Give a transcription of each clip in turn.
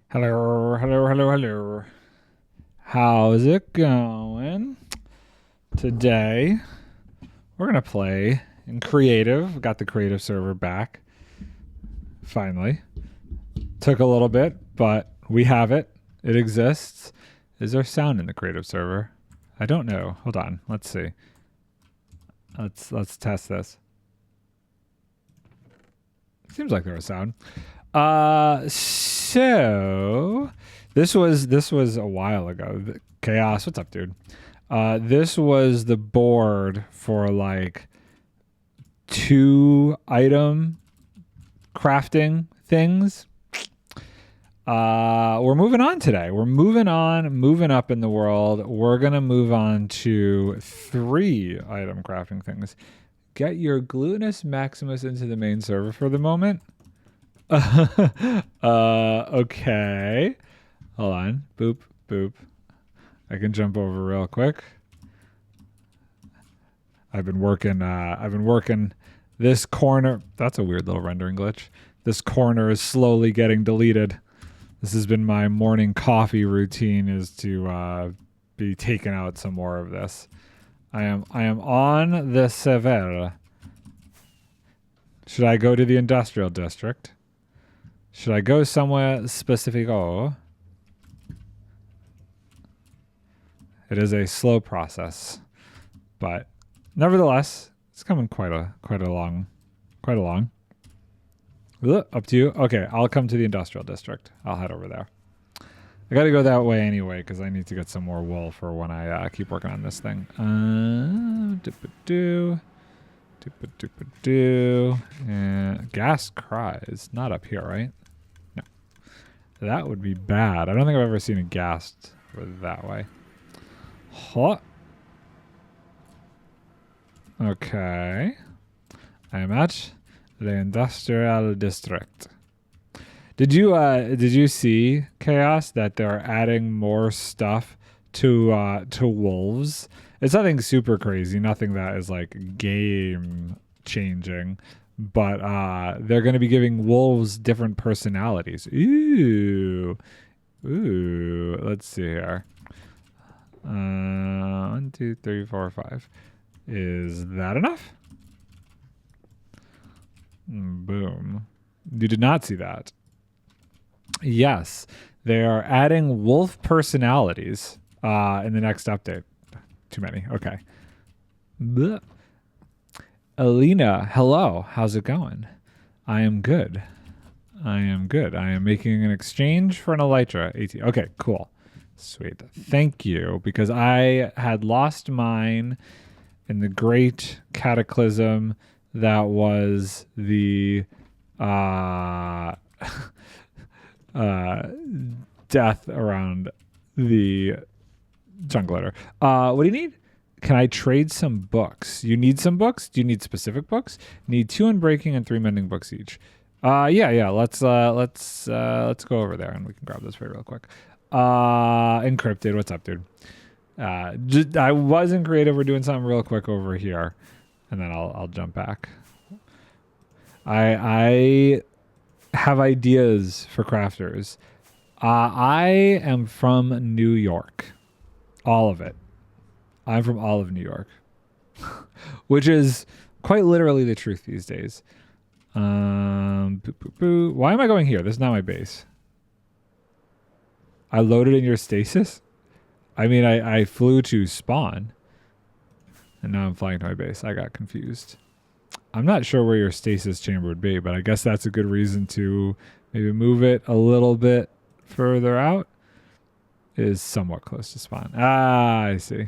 Hello, hello, hello, hello. How's it going? Today, we're going to play in creative. Got the creative server back. Finally. Took a little bit, but we have it. It exists. Is there sound in the creative server? I don't know. Hold on. Let's see. Let's test this. Seems like there was sound. So this was a while ago. Chaos, what's up, dude? This was the board for like 2 item crafting things. We're moving on today. We're moving up in the world. We're gonna move on to 3 item crafting things. Get your Glutinous Maximus into the main server for the moment. Okay. Hold on. Boop, boop. I can jump over real quick. I've been working this corner. That's a weird little rendering glitch. This corner is slowly getting deleted. This has been my morning coffee routine, is to be taking out some more of this. I am on the server. Should I go to the industrial district? Should I go somewhere specific? Oh, it is a slow process, but nevertheless, it's coming quite along. Up to you. Okay, I'll come to the industrial district. I'll head over there. I gotta go that way anyway because I need to get some more wool for when I keep working on this thing. Gas cries. Not up here, right? No. That would be bad. I don't think I've ever seen a gas for that way. Huh. Okay. I am at the industrial district. Did you see, Chaos, that they're adding more stuff to wolves? It's nothing super crazy, nothing that is like game changing, but they're going to be giving wolves different personalities. Ooh, let's see here. 1, 2, 3, 4, 5. Is that enough? Boom. You did not see that. Yes, they are adding wolf personalities in the next update. Too many. Okay. Blech. Alina, hello. How's it going? I am good. I am making an exchange for an elytra. 18. Okay, cool. Sweet. Thank you, because I had lost mine in the great cataclysm that was the death around the jungler. What do you need? Can I trade some books? You need some books? Do you need specific books? Need 2 unbreaking and 3 mending books each. Yeah. Let's go over there and we can grab this for you real quick. Encrypted. What's up, dude? I was in creative. We're doing something real quick over here, and then I'll jump back. I have ideas for crafters. I am from New York. All of it. I'm from all of New York. Which is quite literally the truth these days. Why am I going here? This is not my base. I loaded in your stasis? I mean, I flew to spawn. And now I'm flying to my base. I got confused. I'm not sure where your stasis chamber would be, but I guess that's a good reason to maybe move it a little bit further out. It is somewhat close to spawn. I see.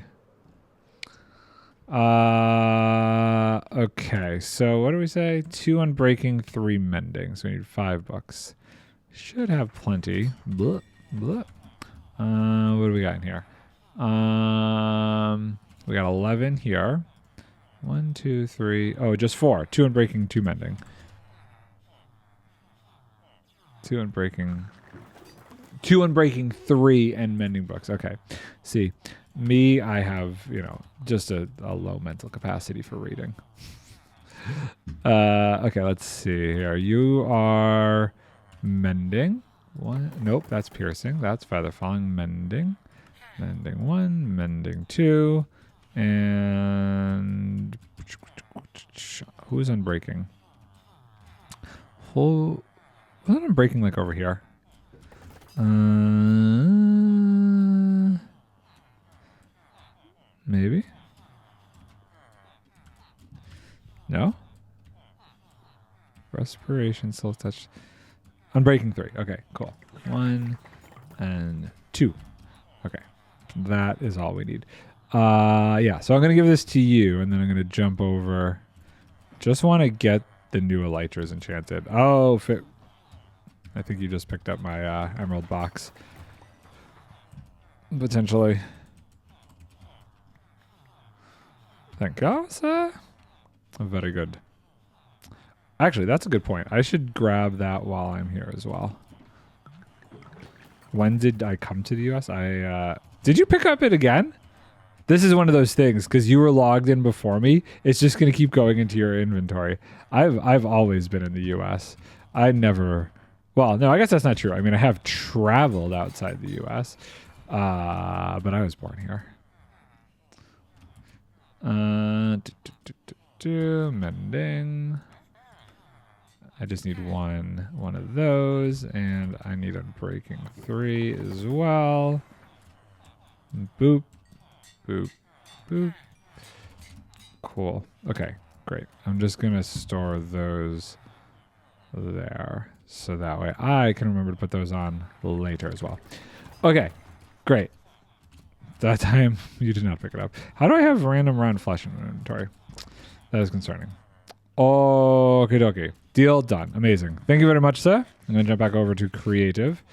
Okay, so what do we say? 2 unbreaking, 3 mending. So we need 5 bucks. Should have plenty. Blah, blah. What do we got in here? We got 11 here. 1, 2, 3. Oh, just 4. 2 unbreaking, 2 mending. 2 unbreaking. 2 unbreaking, 3 and mending books. Okay. See, me, I have, just a low mental capacity for reading. Okay, let's see here. You are mending. 1. Nope, that's piercing. That's feather falling. Mending. Mending 1, mending 2. And who's unbreaking? Who's unbreaking like over here? Maybe? No? Respiration, soul touch. Unbreaking 3. Okay, cool. 1 and 2. Okay. That is all we need. Yeah, so I'm going to give this to you, and then I'm going to jump over. Just want to get the new elytras enchanted. Oh, I think you just picked up my emerald box. Potentially. Thank you, sir. Very good. Actually, that's a good point. I should grab that while I'm here as well. When did I come to the U.S.? Did you pick up it again? This is one of those things, because you were logged in before me. It's just going to keep going into your inventory. I've always been in the U.S. I never Well, no, I guess that's not true. I mean, I have traveled outside the U.S., but I was born here. Mending. I just need one of those, and I need unbreaking 3 as well. Boop, boop, boop. Cool. Okay, great. I'm just gonna store those there, so that way I can remember to put those on later as well. Okay, great. That time you did not pick it up. How do I have random round flesh in my inventory? That is concerning. Okie dokie. Deal done. Amazing. Thank you very much, sir. I'm going to jump back over to creative,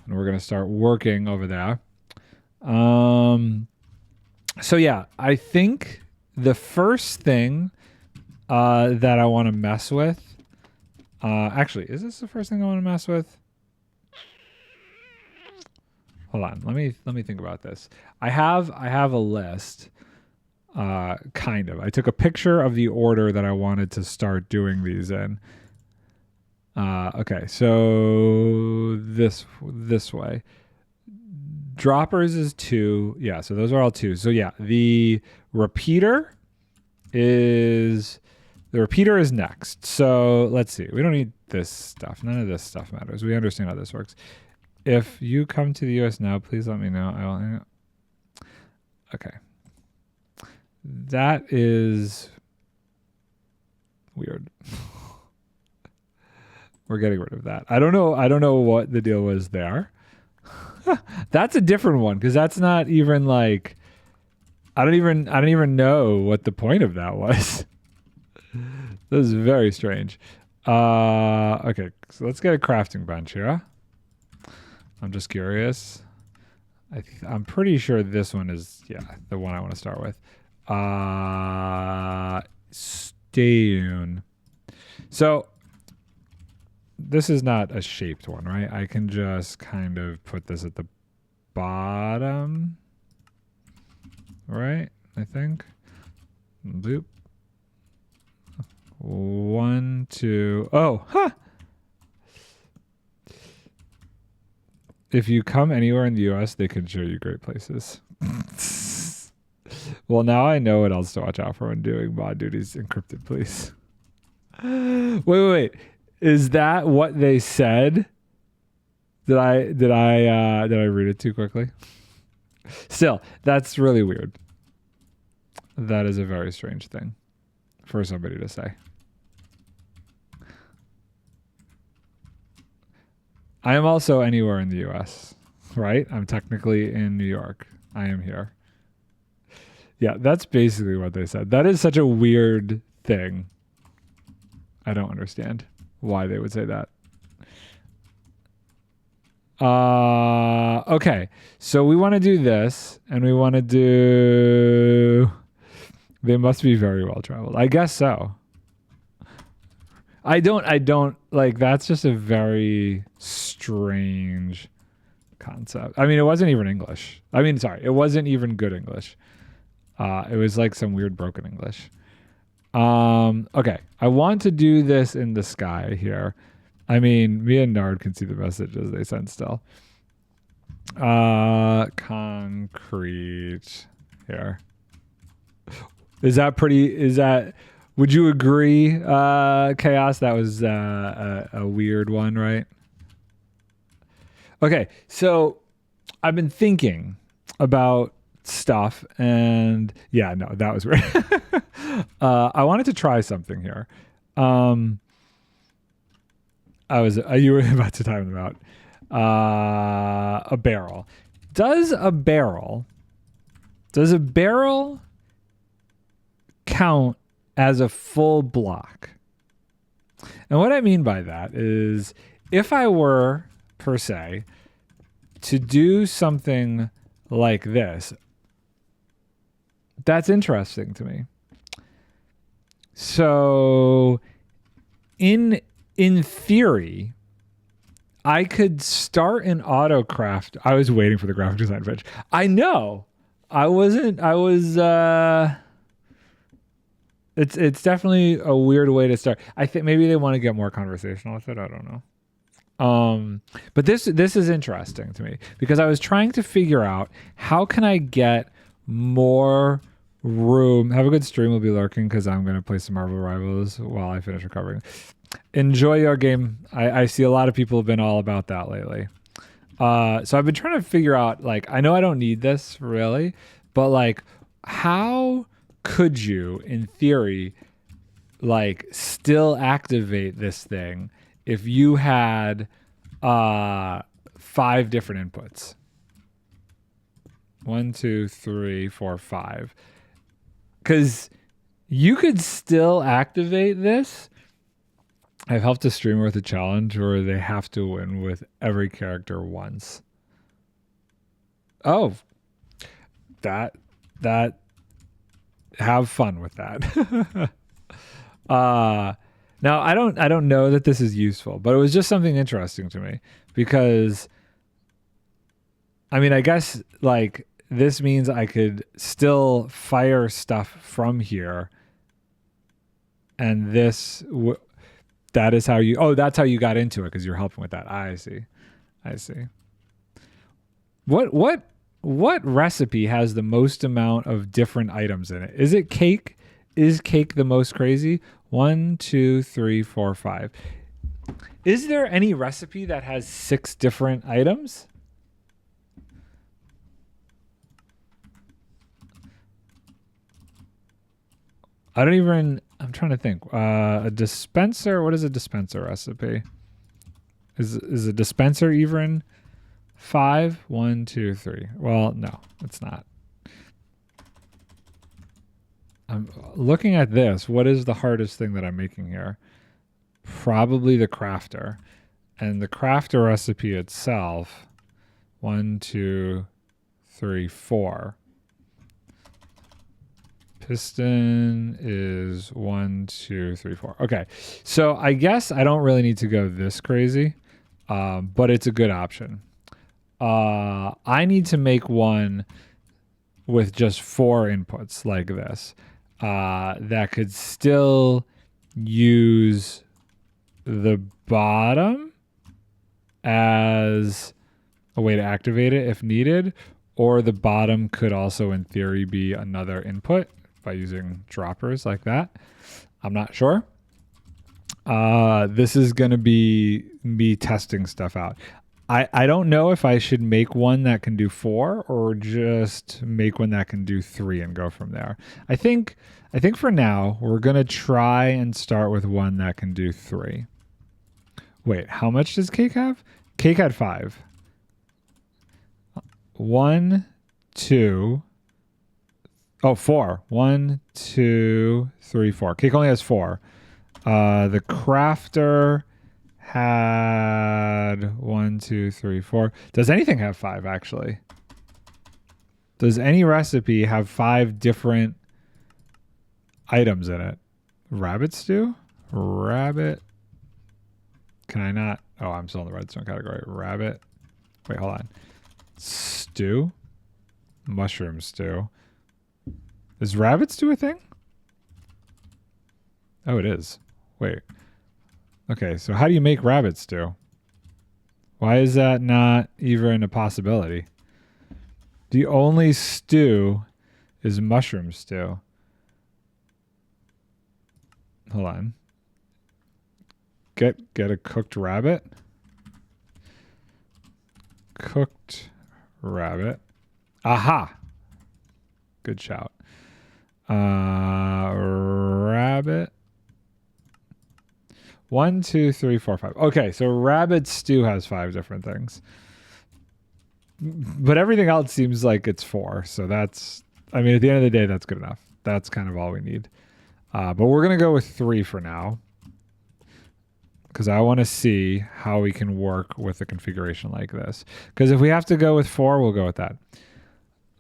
and we're going to start working over there. So yeah, I think the first thing that I want to mess with, actually, is this the first thing I want to mess with? Hold on. Let me think about this. I have a list. Kind of. I took a picture of the order that I wanted to start doing these in. Okay, so this way. Droppers is 2. Yeah, so those are all 2. So yeah, the repeater is next. So let's see. We don't need this stuff. None of this stuff matters. We understand how this works. If you come to the US now, please let me know. I will. Okay. That is weird. We're getting rid of that. I don't know what the deal was there. That's a different one, because that's not even like, I don't even know what the point of that was. This is very strange. Okay, so let's get a crafting bench here. I'm just curious. I'm pretty sure this one is, yeah, the one I want to start with. Stone. So this is not a shaped one, right? I can just kind of put this at the bottom, right? I think. Boop. 1, 2. Oh, huh. If you come anywhere in the US, they can show you great places. Well, now I know what else to watch out for when doing mod duties. Encrypted, please. Wait. Is that what they said? Did I read it too quickly? Still, that's really weird. That is a very strange thing for somebody to say. I am also anywhere in the US, right? I'm technically in New York. I am here. Yeah, that's basically what they said. That is such a weird thing. I don't understand why they would say that. Okay, so we want to do this, and we want to do... They must be very well traveled. I guess so. I don't like, that's just a very strange concept. I mean, it wasn't even English. I mean, sorry, it wasn't even good English. It was like some weird broken English. Okay, I want to do this in the sky here. I mean, me and Nard can see the messages they send still. Concrete here. Would you agree, Chaos? That was a weird one, right? Okay, so I've been thinking about stuff, and yeah, no, that was weird. I wanted to try something here. You were about to time them out. A barrel. Does a barrel count as a full block? And what I mean by that is, if I were, per se, to do something like this, that's interesting to me. So in theory, I could start an autocraft. I was waiting for the graphic design bench. I know. It's definitely a weird way to start. I think maybe they want to get more conversational with it. I don't know. But this is interesting to me because I was trying to figure out how can I get more room. Have a good stream. Will be lurking because I'm going to play some Marvel Rivals while I finish recovering. Enjoy your game. I see a lot of people have been all about that lately. So I've been trying to figure out, like, I know I don't need this really, but like, how could you, in theory, like, still activate this thing if you had 5 different inputs? 1, 2, 3, 4, 5. Because you could still activate this. I've helped a streamer with a challenge where they have to win with every character once. Oh, that have fun with that. Now I don't know that this is useful, but it was just something interesting to me because I mean, I guess like this means I could still fire stuff from here, and that is how you. Oh, that's how you got into it because you're helping with that. I see. What recipe has the most amount of different items in it? Is it cake? Is cake the most crazy? 1, 2, 3, 4, 5. Is there any recipe that has 6 different items? I'm trying to think. A dispenser. What is a dispenser recipe? Is a dispenser even 5? 1, 2, 3. Well, no, it's not. I'm looking at this. What is the hardest thing that I'm making here? Probably the crafter. And the crafter recipe itself, 1, 2, 3, 4. Piston is 1, 2, 3, 4. Okay, so I guess I don't really need to go this crazy, but it's a good option. I need to make one with just 4 inputs like this that could still use the bottom as a way to activate it if needed, or the bottom could also in theory be another input by using droppers like that. I'm not sure. This is going to be me testing stuff out. I don't know if I should make one that can do 4 or just make one that can do 3 and go from there. I think for now we're going to try and start with one that can do 3. Wait, how much does cake have? Cake had 5. 1, 2. Oh, 4. 1, 2, 3, 4. Cake only has 4. The crafter had 1, 2, 3, 4. Does anything have 5 actually? Does any recipe have 5 different items in it? Rabbit stew? Rabbit. Can I not? Oh, I'm still in the redstone category. Rabbit. Wait, hold on. Stew? Mushroom stew. Is rabbit stew a thing? Oh, it is. Wait. Okay, so how do you make rabbit stew? Why is that not even a possibility? The only stew is mushroom stew. Hold on. Get a cooked rabbit. Cooked rabbit. Aha! Good shout. Rabbit. 1, 2, 3, 4, 5. Okay, so rabbit stew has 5 different things. But everything else seems like it's 4. So that's, I mean, at the end of the day, that's good enough. That's kind of all we need. But we're going to go with 3 for now, because I want to see how we can work with a configuration like this. Because if we have to go with 4, we'll go with that.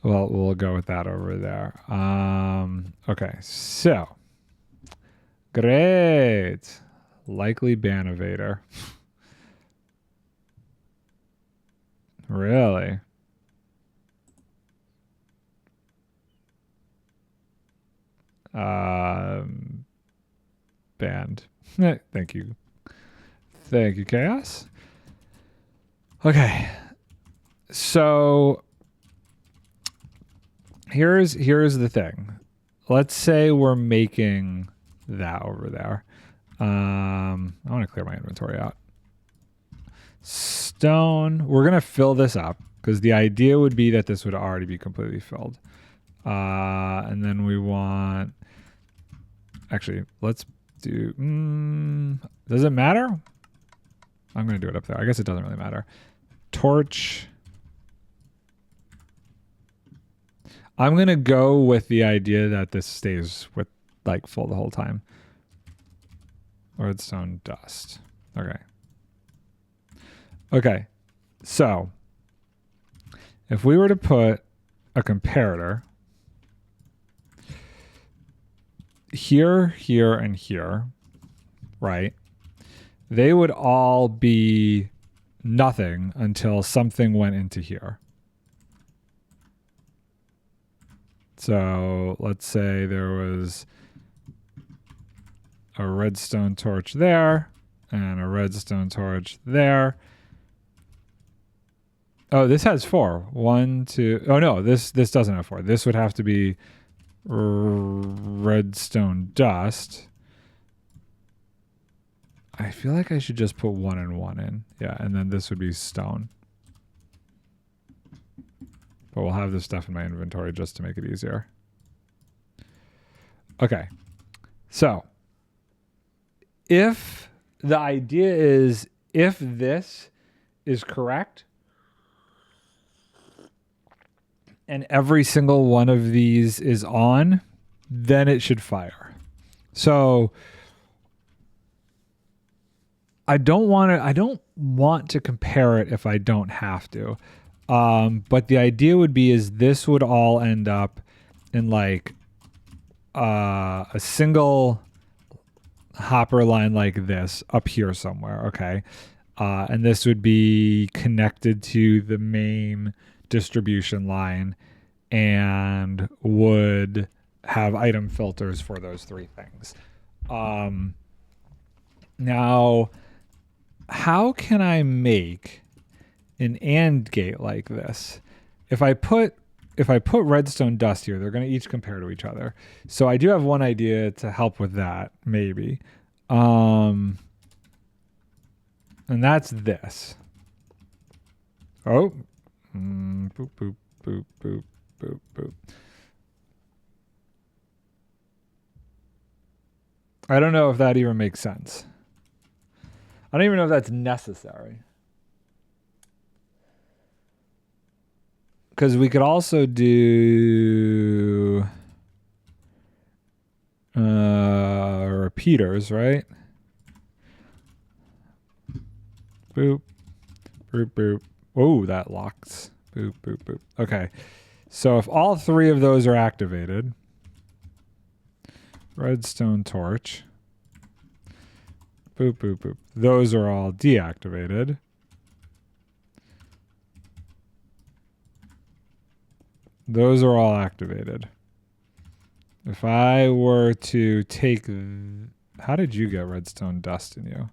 Well, we'll go with that over there. Okay, so. Great. Likely ban evader. Really? Banned. Thank you. Thank you, Chaos. Okay. So here's the thing. Let's say we're making that over there. I want to clear my inventory out. Stone. We're going to fill this up because the idea would be that this would already be completely filled. And then we want... Actually, let's do... does it matter? I'm going to do it up there. I guess it doesn't really matter. Torch. I'm going to go with the idea that this stays with like full the whole time. Redstone dust. Okay. Okay. So if we were to put a comparator here, here, and here, right? They would all be nothing until something went into here. So let's say there was a redstone torch there and a redstone torch there. Oh, this has 4. 1, 2. Oh no, this doesn't have 4. This would have to be redstone dust. I feel like I should just put 1 and 1 in. Yeah, and then this would be stone. But we'll have this stuff in my inventory just to make it easier. Okay. So, if the idea is, if this is correct, and every single one of these is on, then it should fire. So, I don't want to compare it if I don't have to. But the idea would be is this would all end up in like a single hopper line like this up here somewhere, okay? And this would be connected to the main distribution line and would have item filters for those 3 things. Now, how can I make an AND gate like this? If I put redstone dust here, they're going to each compare to each other. So I do have one idea to help with that, maybe. And that's this. Oh. Boop, boop, boop, boop, boop, boop. I don't know if that even makes sense. I don't even know if that's necessary. Because we could also do repeaters, right? Boop, boop, boop. Oh, that locks. Boop, boop, boop. Okay. So if all 3 of those are activated, redstone torch, boop, boop, boop. Those are all deactivated. Those are all activated. If I were to take... How did you get redstone dust in you?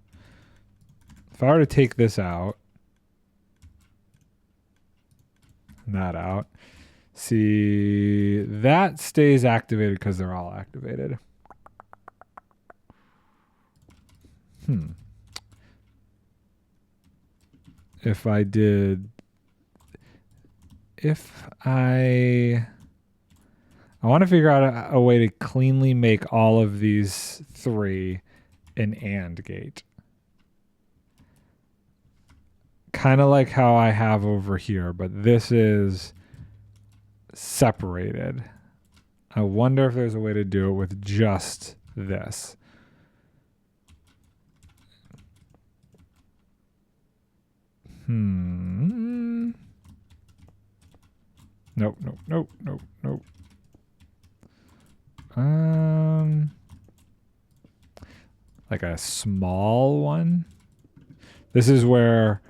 If I were to take this out, and that out, see, that stays activated because they're all activated. If I did... I want to figure out a way to cleanly make all of these 3 an AND gate. Kind of like how I have over here, but this is separated. I wonder if there's a way to do it with just this. Nope, nope, nope, nope, nope. Like a small one. This is where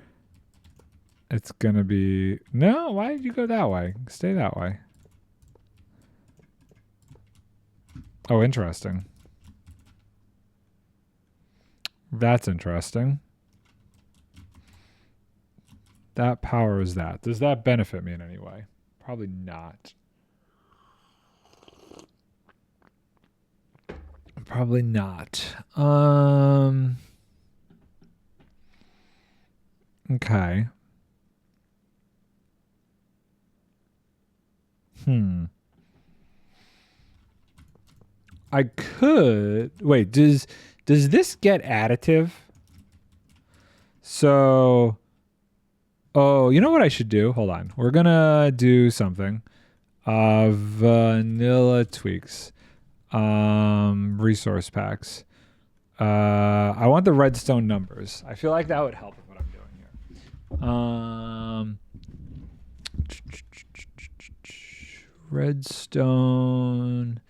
it's gonna be... No, why did you go that way? Stay that way. Oh, interesting. That's interesting. That powers that. Does that benefit me in any way? Probably not. Probably not. Okay. I could wait. Does this get additive? So, oh, you know what I should do? Hold on. We're gonna do something. Vanilla tweaks. Resource packs. I want the redstone numbers. I feel like that would help with what I'm doing here. Redstone.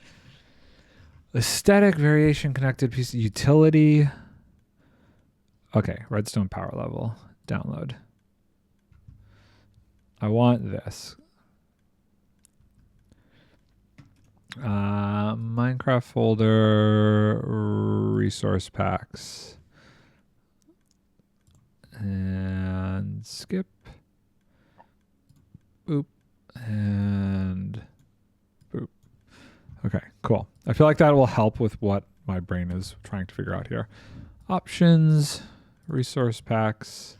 Aesthetic variation connected piece utility. Okay, redstone power level. Download. I want this. Minecraft folder, resource packs, and skip. Boop. And boop. Okay, cool. I feel like that will help with what my brain is trying to figure out here. Options, resource packs.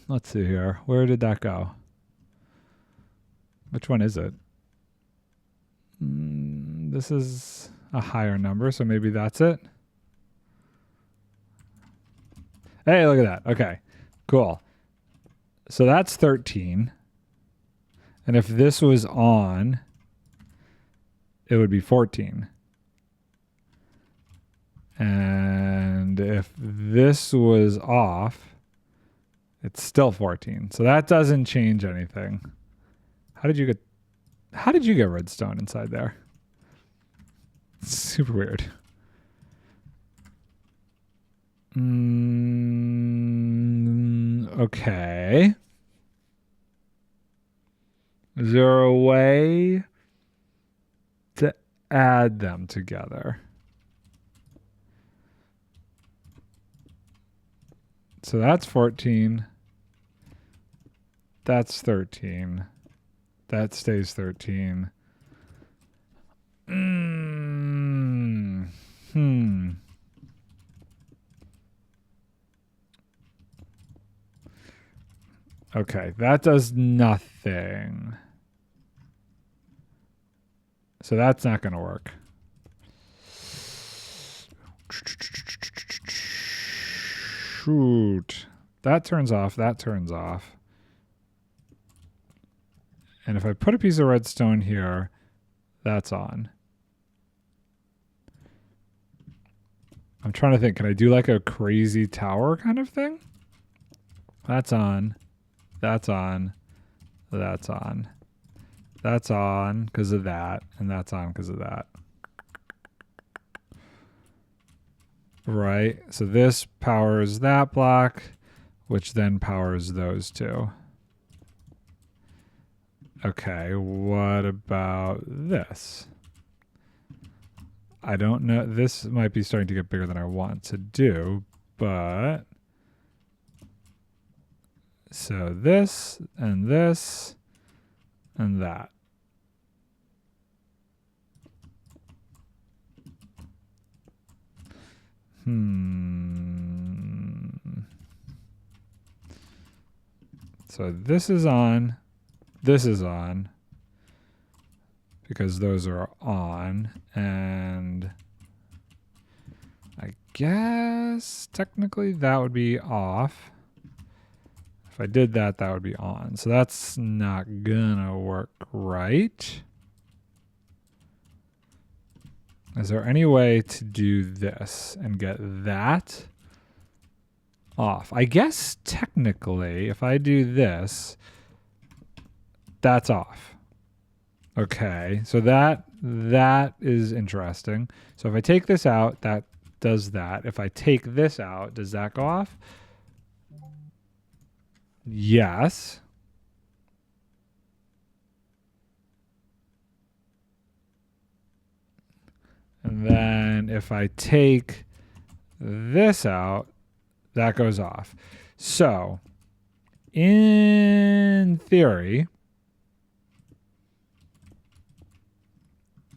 Let's see here. Where did that go? Which one is it? This is a higher number, so maybe that's it. Hey, look at that. Okay, cool. So that's 13. And if this was on, it would be 14. And if this was off, it's still 14. So that doesn't change anything. How did you get redstone inside there? It's super weird. Okay. Is there a way to add them together? So that's 14. That's 13. That stays 13. Okay, that does nothing. So that's not going to work. Shoot. That turns off. That turns off. And if I put a piece of redstone here, that's on. I'm trying to think. Can I do like a crazy tower kind of thing? That's on. That's on. That's on. That's on because of that. And that's on because of that. Right. So this powers that block, which then powers those two. Okay, what about this? I don't know. This might be starting to get bigger than I want to do, but... So this, and that. So this is on. This is on. Because those are on. And I guess technically that would be off. If I did that, that would be on. So that's not gonna work right. Is there any way to do this and get that off. I guess technically, if I do this, that's off. Okay, so that is interesting. So if I take this out, that does that. If I take this out, does that go off? Yes. And then if I take this out, that goes off. So in theory,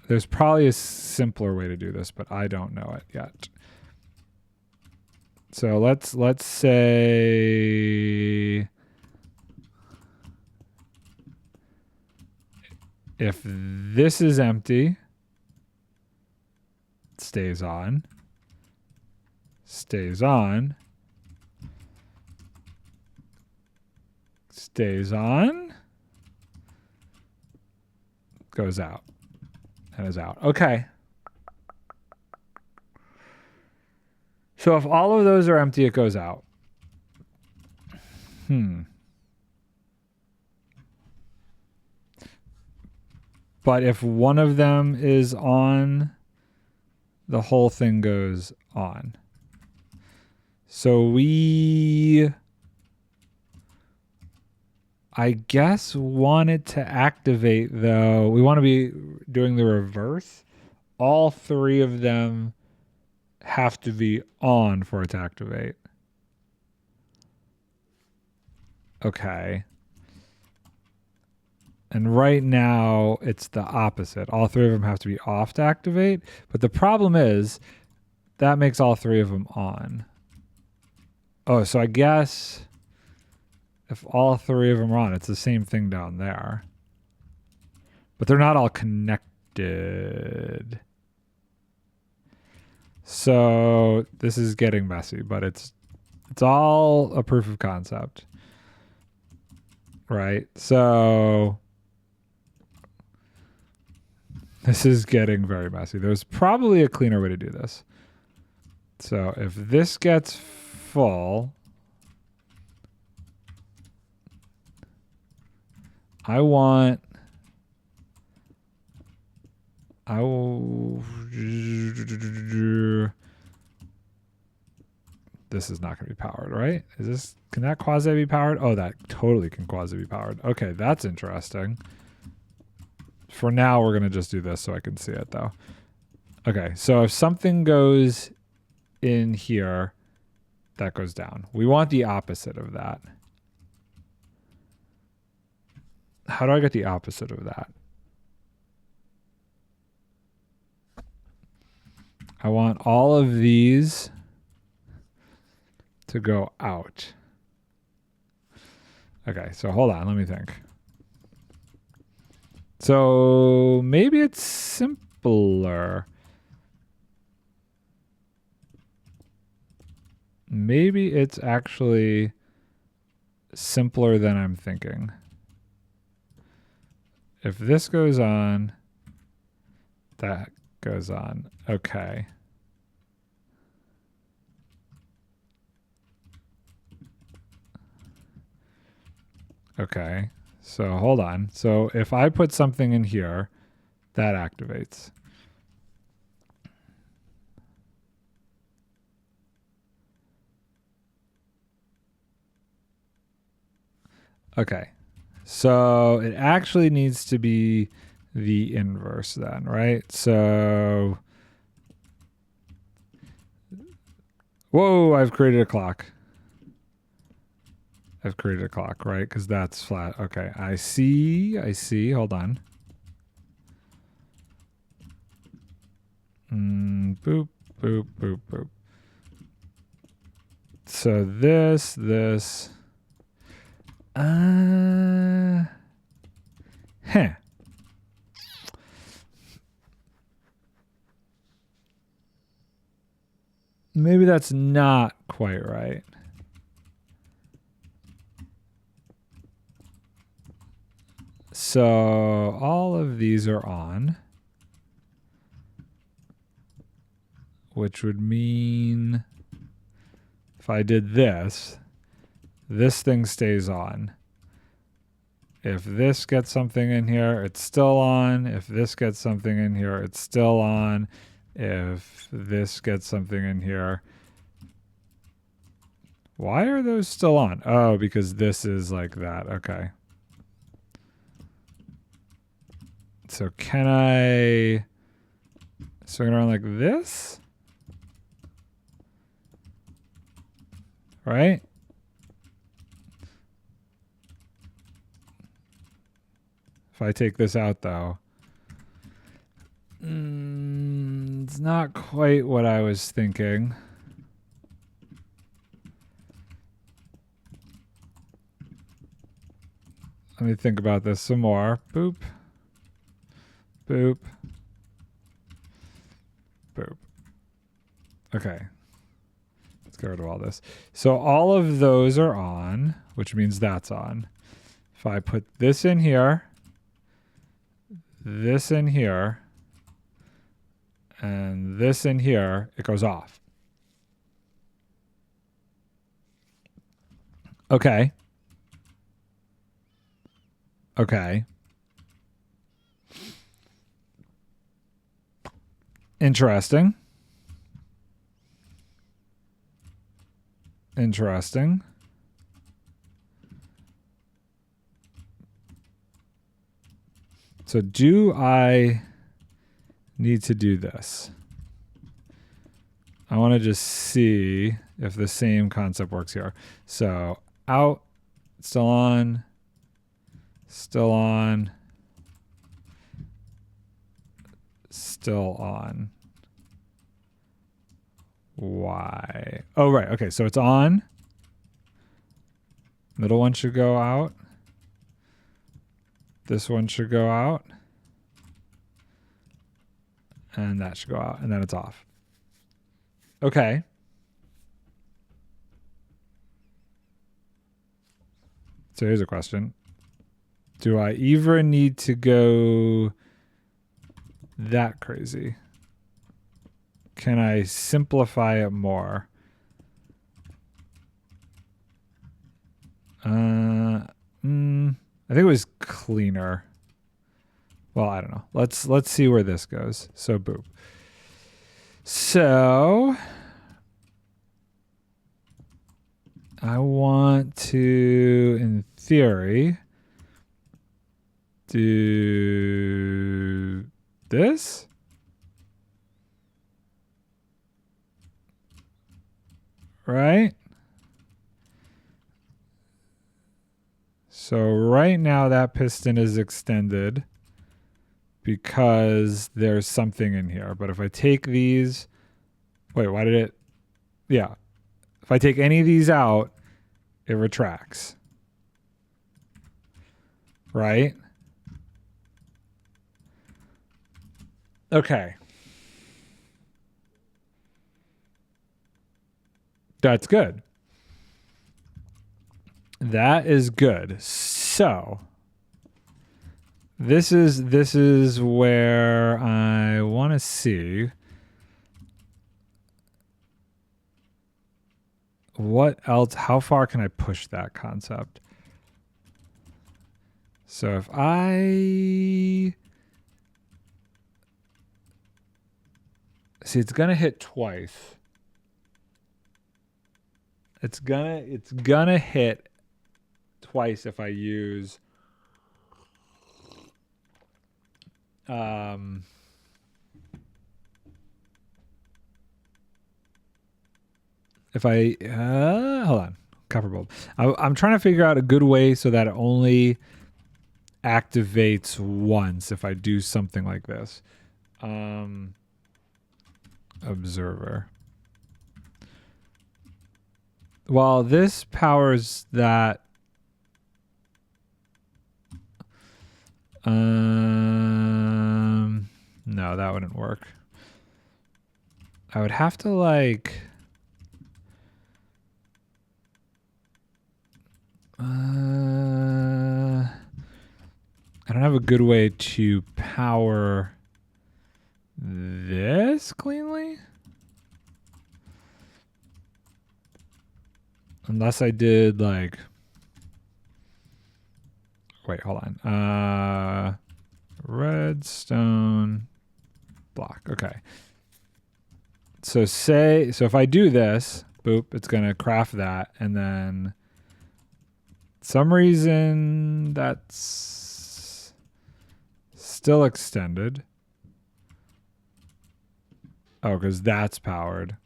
there's probably a simpler way to do this, but I don't know it yet. So let's say if this is empty, it stays on, stays on, stays on, goes out, and is out. Okay. So if all of those are empty, it goes out. But if one of them is on, the whole thing goes on. So I guess want it to activate though. We want to be doing the reverse. All three of them have to be on for it to activate. Okay. And right now it's the opposite. All three of them have to be off to activate. But the problem is that makes all three of them on. Oh, so I guess if all three of them are on, it's the same thing down there. But they're not all connected. So this is getting messy, but it's all a proof of concept. Right? So this is getting very messy. There's probably a cleaner way to do this. So if this gets full, this is not going to be powered, right? Can that quasi be powered? Oh, that totally can quasi be powered. Okay, that's interesting. For now, we're going to just do this so I can see it though. Okay, so if something goes in here, that goes down. We want the opposite of that. How do I get the opposite of that? I want all of these to go out. Okay, so hold on, let me think. So maybe it's simpler. Maybe it's actually simpler than I'm thinking. If this goes on, that goes on. Okay. Okay. So hold on. So if I put something in here, that activates. Okay. So it actually needs to be the inverse then, right? So, whoa, I've created a clock. I've created a clock, right? Because that's flat. Okay, I see. Hold on. Boop, boop, boop, boop. So this. Maybe that's not quite right. So all of these are on, which would mean if I did this, this thing stays on. If this gets something in here, it's still on. If this gets something in here, it's still on. If this gets something in here. Why are those still on? Oh, because this is like that. Okay. So can I swing it around like this? Right? If I take this out, though, it's not quite what I was thinking. Let me think about this some more. Boop. Boop. Boop. Okay. Let's get rid of all this. So all of those are on, which means that's on. If I put this in here, this in here, and this in here, it goes off. Okay. Okay. Interesting. Interesting. So do I need to do this? I want to just see if the same concept works here. So out, still on, still on, still on. Why? Oh, right. Okay, so it's on. Middle one should go out. This one should go out. And that should go out. And then it's off. Okay. So here's a question. Do I even need to go that crazy? Can I simplify it more? I think it was cleaner. Well, I don't know. Let's see where this goes. So boop. So I want to, in theory, do this. Right? So right now that piston is extended because there's something in here. But if I take these, wait, why did it? Yeah. If I take any of these out, it retracts. Right? Okay. That's good. That is good. So this is where I want to see what else, how far can I push that concept? So if I see, it's gonna hit twice. It's gonna hit twice if I use if I hold on, copper bulb. I'm trying to figure out a good way so that it only activates once if I do something like this. Observer. Well, this powers that. No, that wouldn't work. I would have to like. I don't have a good way to power this cleanly. Unless I did like, wait, hold on. Redstone block. Okay. So if I do this, boop, it's going to craft that. And then some reason that's still extended. Oh, because that's powered.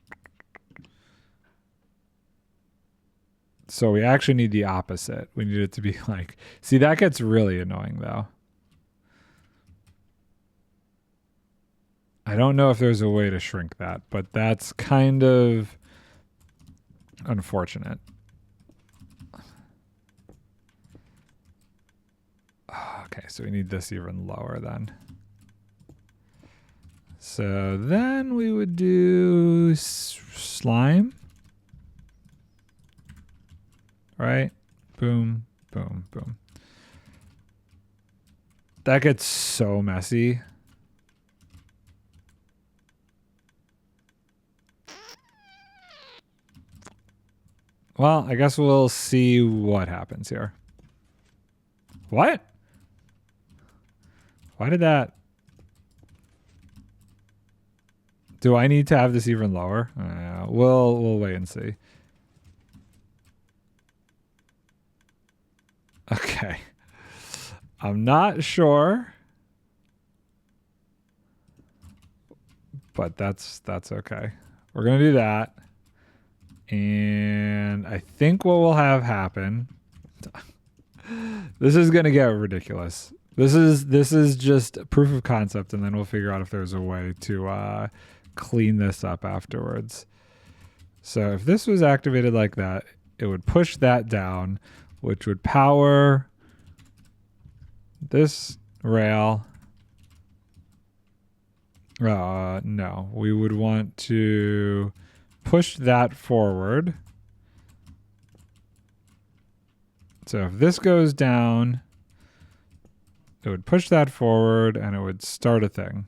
So we actually need the opposite. We need it to be like, see, that gets really annoying though. I don't know if there's a way to shrink that, but that's kind of unfortunate. Okay, so we need this even lower then. So then we would do slime. Right? Boom, boom, boom. That gets so messy. Well, I guess we'll see what happens here. What? Why did that? Do I need to have this even lower? We'll wait and see. Okay. I'm not sure. But that's okay. We're going to do that. And I think what will have happen. This is going to get ridiculous. This is just proof of concept, and then we'll figure out if there's a way to clean this up afterwards. So if this was activated like that, it would push that down, which would power this rail. No, we would want to push that forward. So if this goes down, it would push that forward and it would start a thing.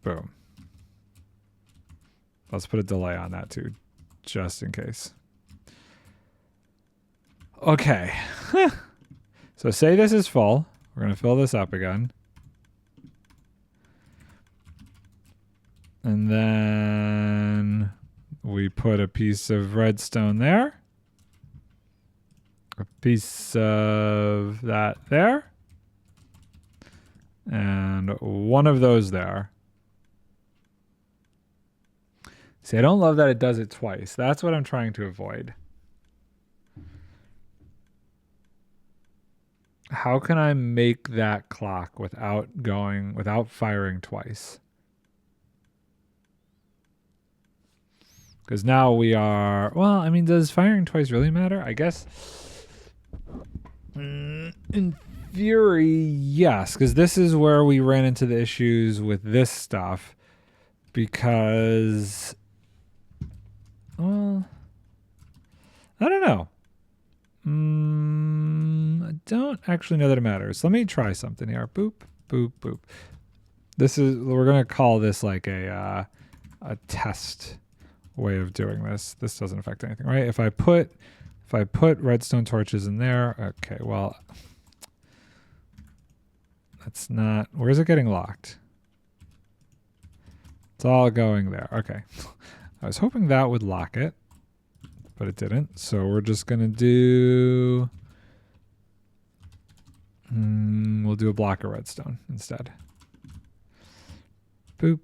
Boom. Let's put a delay on that too, just in case. Okay. So say this is full. We're going to fill this up again. And then we put a piece of redstone there. A piece of that there. And one of those there. See, I don't love that it does it twice. That's what I'm trying to avoid. How can I make that clock without firing twice? Because now we are, well, I mean, does firing twice really matter? I guess in theory, yes, because this is where we ran into the issues with this stuff. Because, well, I don't know. I don't actually know that it matters. Let me try something here. Boop, boop, boop. We're going to call this like a test way of doing this. This doesn't affect anything, right? If I put redstone torches in there, okay, well, that's not, where's it getting locked? It's all going there. Okay. I was hoping that would lock it, but it didn't. So we're just going to do, we'll do a block of redstone instead. Boop,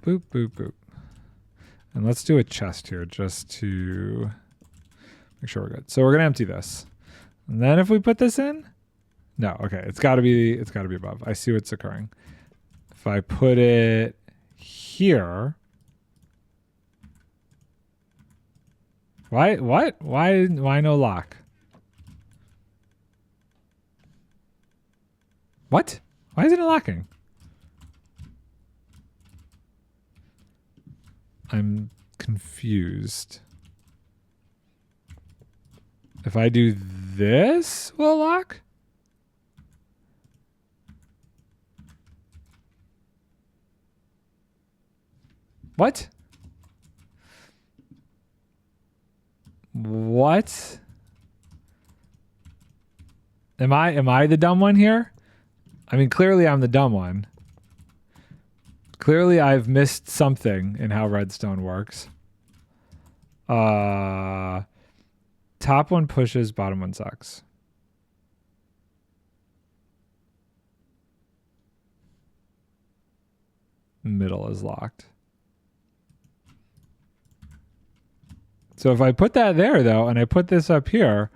boop, boop, boop. And let's do a chest here just to make sure we're good. So we're going to empty this. And then if we put this in, no, okay, it's got to be above. I see what's occurring. If I put it here, why no lock? What? Why isn't it locking? I'm confused. If I do this, will it lock? What? What? Am I the dumb one here? I mean, clearly I'm the dumb one. Clearly I've missed something in how redstone works. Top one pushes, bottom one sucks. Middle is locked. So if I put that there, though, and I put this up here,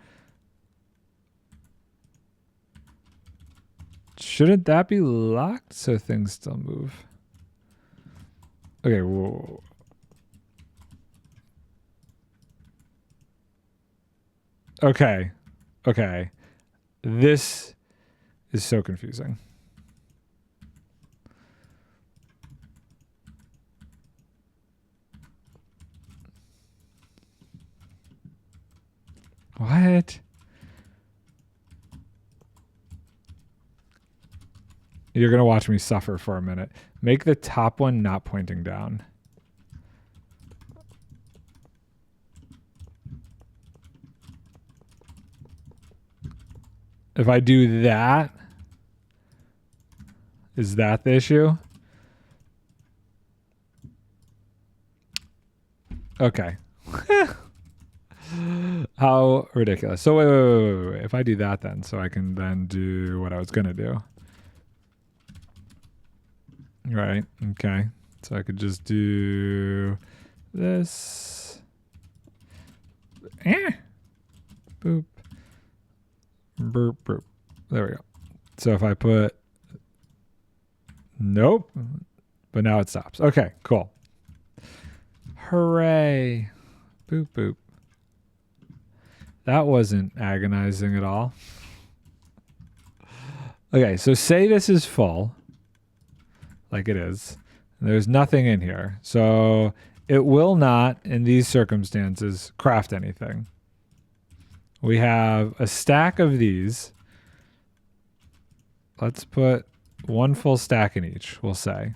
shouldn't that be locked so things still move? Okay, whoa. Okay. Okay. This is so confusing. What? You're going to watch me suffer for a minute. Make the top one not pointing down. If I do that, is that the issue? Okay. How ridiculous. So wait. If I do that then, so I can then do what I was going to do. Right. Okay. So I could just do this. Boop. Burp, burp. There we go. So if I put... Nope. But now it stops. Okay, cool. Hooray. Boop, boop. That wasn't agonizing at all. Okay, so say this is full. Like it is. There's nothing in here. So it will not, in these circumstances, craft anything. We have a stack of these. Let's put one full stack in each, we'll say.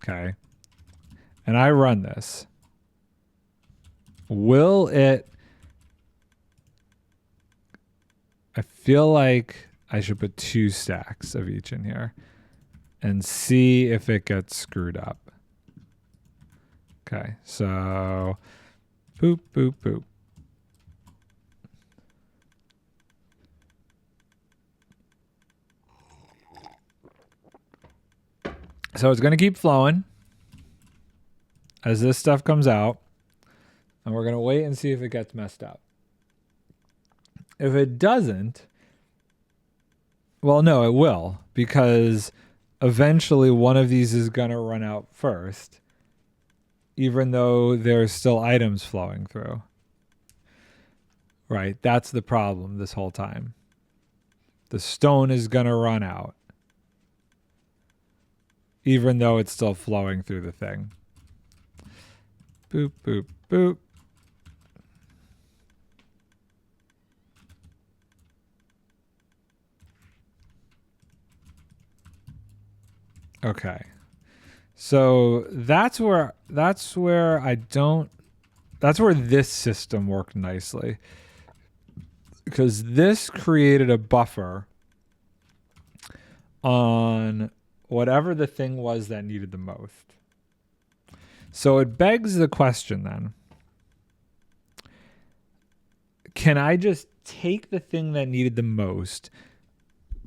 Okay. And I run this. Will it... I feel like I should put 2 stacks of each in here and see if it gets screwed up. Okay, so boop, boop, boop. So it's going to keep flowing as this stuff comes out, and we're going to wait and see if it gets messed up. If it doesn't, well, no, it will, because eventually one of these is going to run out first, even though there's still items flowing through. Right? That's the problem this whole time. The stone is going to run out, even though it's still flowing through the thing. Boop, boop, boop. Okay. So that's where this system worked nicely. Because this created a buffer on whatever the thing was that needed the most. So it begs the question then, can I just take the thing that needed the most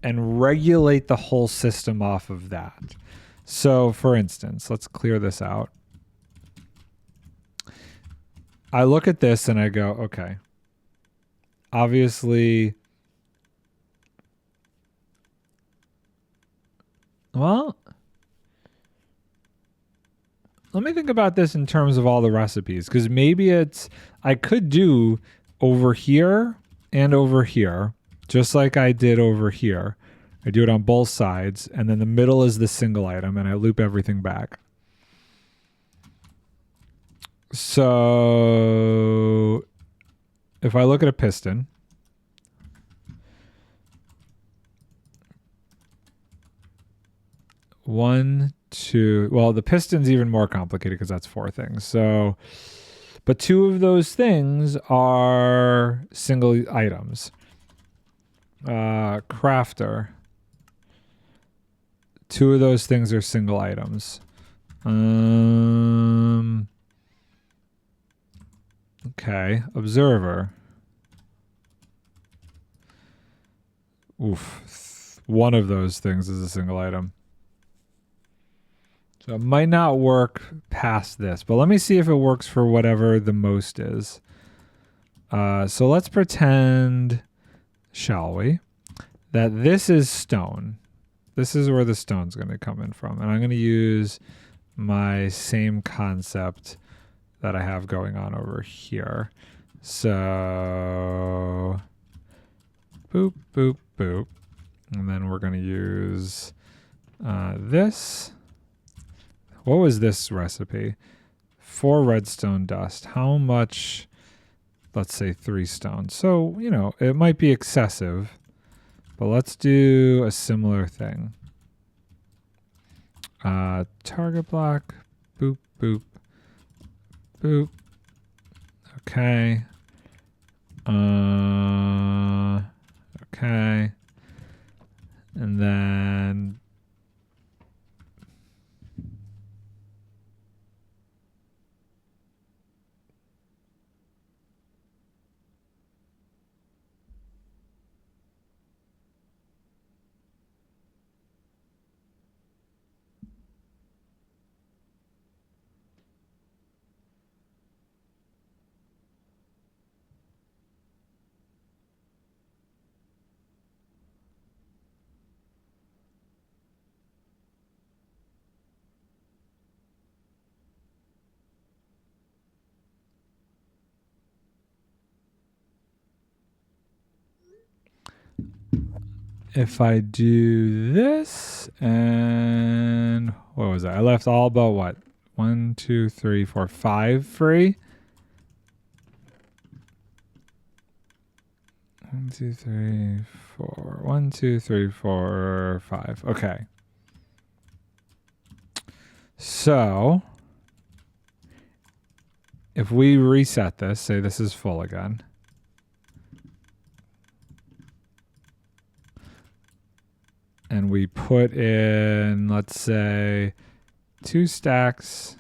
and regulate the whole system off of that? So for instance, let's clear this out. I look at this and I go, okay, obviously, well, let me think about this in terms of all the recipes, because maybe I could do over here and over here, just like I did over here. I do it on both sides, and then the middle is the single item, and I loop everything back. So if I look at a piston, one, two, well, the piston's even more complicated because that's 4 things. So But two of those things are single items. Crafter. Two of those things are single items. Okay. Observer. Oof. One of those things is a single item. So it might not work past this, but let me see if it works for whatever the most is. So let's pretend, shall we, that this is stone. This is where the stone's going to come in from. And I'm going to use my same concept that I have going on over here. So, boop, boop, boop. And then we're going to use this. What was this recipe? 4 redstone dust. How much? Let's say 3 stone. So, you know, it might be excessive, but let's do a similar thing. Target block. Boop, boop, boop. Okay. Okay. And then if I do this, and what was that? I left all but what? 1, 2, 3, 4, 5 free. 1, 2, 3, 4. 1, 2, 3, 4, 5. Okay. So if we reset this, say this is full again. And we put in, let's say, 2 stacks,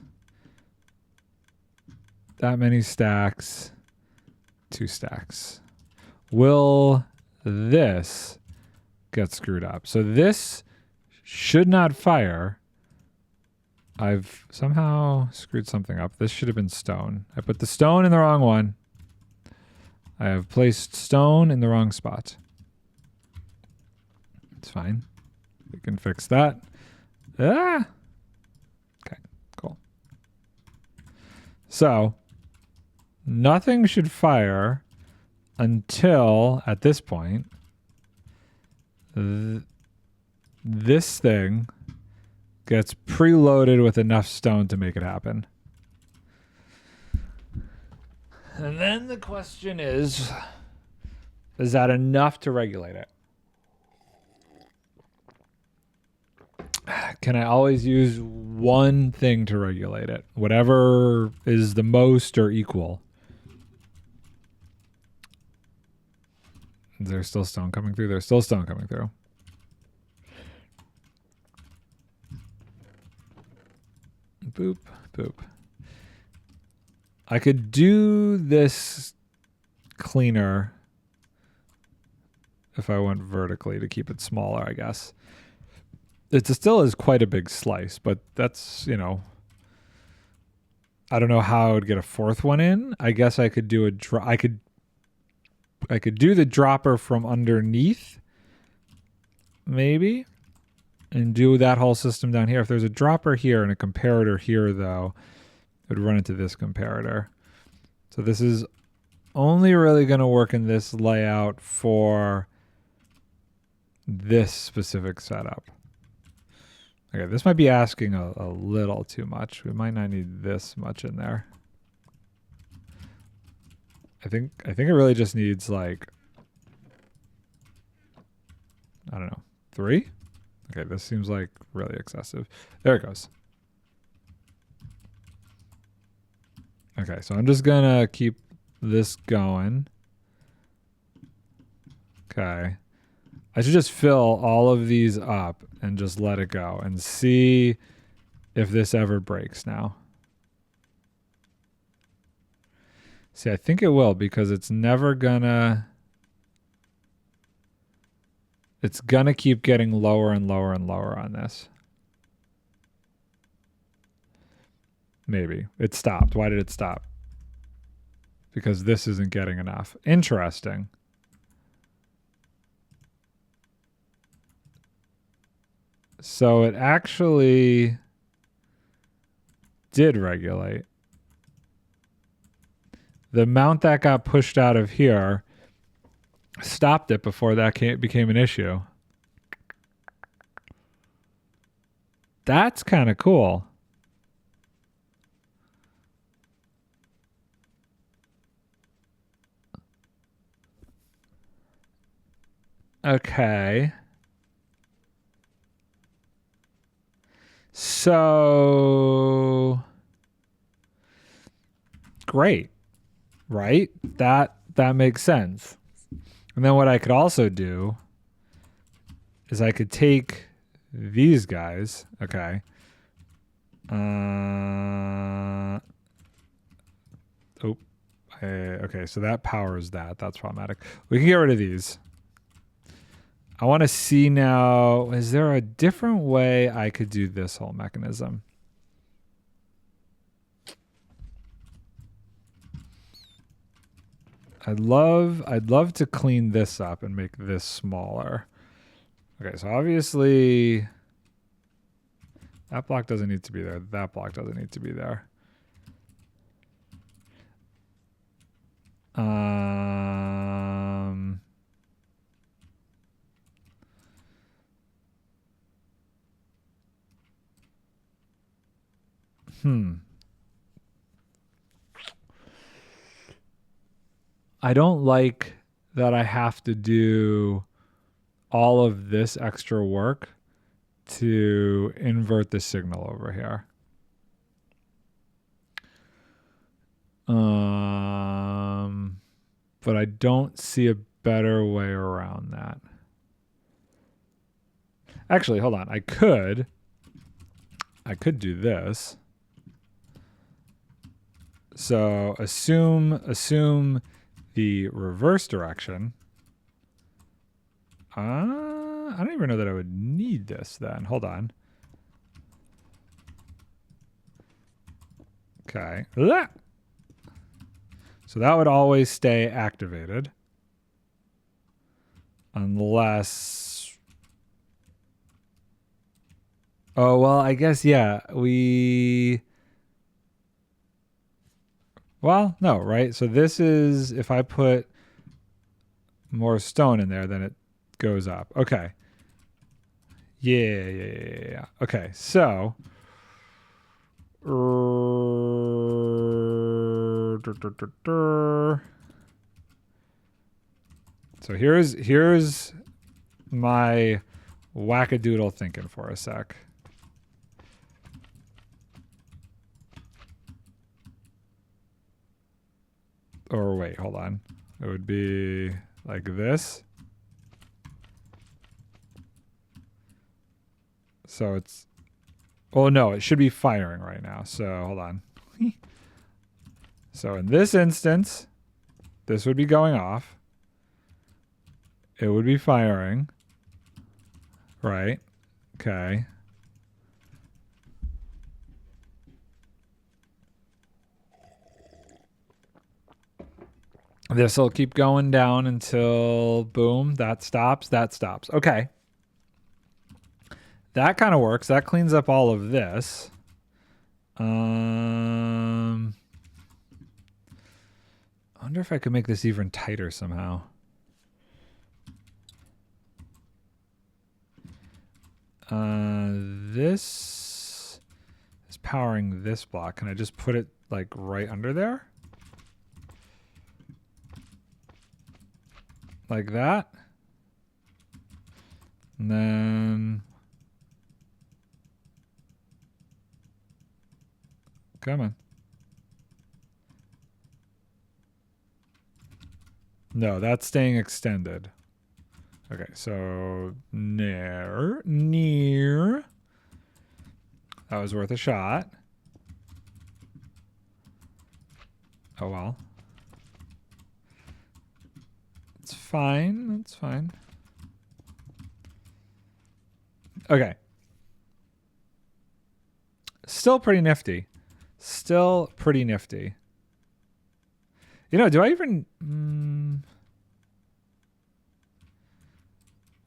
that many stacks, 2 stacks. Will this get screwed up? So this should not fire. I've somehow screwed something up. This should have been stone. I put the stone in the wrong one. I have placed stone in the wrong spot. It's fine. We can fix that. Ah! Okay, cool. So, nothing should fire until, at this point, this thing gets preloaded with enough stone to make it happen. And then the question is that enough to regulate it? Can I always use one thing to regulate it? Whatever is the most or equal. Is there still stone coming through? There's still stone coming through. Boop, boop. I could do this cleaner if I went vertically to keep it smaller, I guess. It still is quite a big slice, but that's, you know, I don't know how I would get a 4th one in. I guess I could do I could do the dropper from underneath, maybe, and do that whole system down here. If there's a dropper here and a comparator here, though, it would run into this comparator. So this is only really going to work in this layout for this specific setup. Okay, this might be asking a little too much. We might not need this much in there. I think it really just needs, like, I don't know, 3? Okay, this seems like really excessive. There it goes. Okay, so I'm just gonna keep this going. Okay. I should just fill all of these up and just let it go and see if this ever breaks now. See, I think it will because it's never gonna... It's gonna keep getting lower and lower and lower on this. Maybe. It stopped. Why did it stop? Because this isn't getting enough. Interesting. So it actually did regulate. The amount that got pushed out of here stopped it before that became an issue. That's kind of cool. Okay. So great, right? That makes sense. And then what I could also do is I could take these guys, okay. Okay, so that powers that. That's problematic. We can get rid of these. I want to see now, is there a different way I could do this whole mechanism? I'd love to clean this up and make this smaller. Okay, so obviously that block doesn't need to be there. That block doesn't need to be there. I don't like that I have to do all of this extra work to invert the signal over here. But I don't see a better way around that. Actually, hold on. I could do this. So assume the reverse direction. I don't even know that I would need this then. Hold on. Okay. So that would always stay activated. Unless... Oh, well, I guess, yeah. Well, no, right? So this is... If I put more stone in there, then it goes up. Okay. Yeah. Okay, so... So here's my wackadoodle thinking for a sec. Or wait, hold on. It would be like this. So it's... Oh no, it should be firing right now. So hold on. So in this instance, this would be going off. It would be firing. Right. Okay. This will keep going down until boom, that stops, that stops. Okay. That kind of works. That cleans up all of this. I wonder if I could make this even tighter somehow. This is powering this block. Can I just put it like right under there? Like that. And then... Come on. No, that's staying extended. Okay, so near. That was worth a shot. Oh well. It's fine. That's fine. Okay. Still pretty nifty. Still pretty nifty. You know, do I even...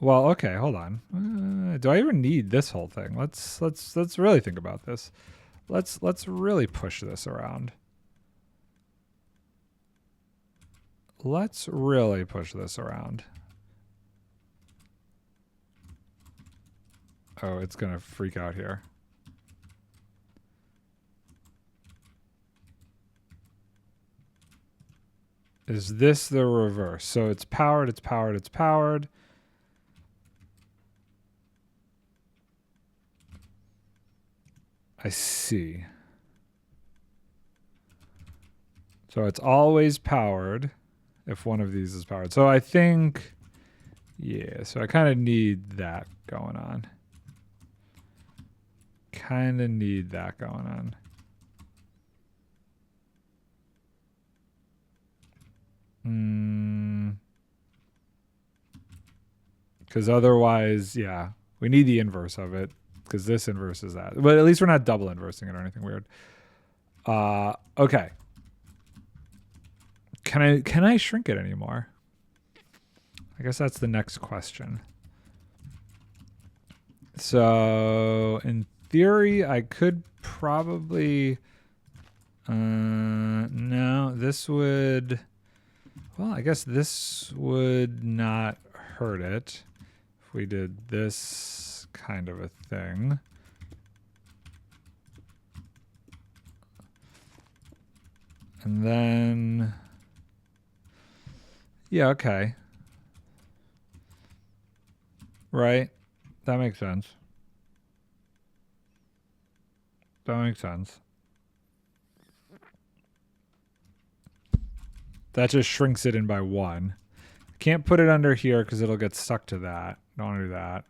Well, okay, hold on. Do I even need this whole thing? Let's really think about this. Let's really push this around. Let's really push this around. Oh, it's gonna freak out here. Is this the reverse? So it's powered, it's powered, it's powered. I see. So it's always powered if one of these is powered. So I think, yeah, so I kind of need that going on. Kind of need that going on. Because otherwise, yeah, we need the inverse of it. Because this inverses that. But at least we're not double inversing it or anything weird. Okay. Can I shrink it anymore? I guess that's the next question. So in theory, I could probably... no, this would... Well, I guess this would not hurt it if we did this kind of a thing. And then... Yeah, okay. Right. That makes sense. That makes sense. That just shrinks it in by 1. Can't put it under here because it'll get stuck to that. Don't want to do that.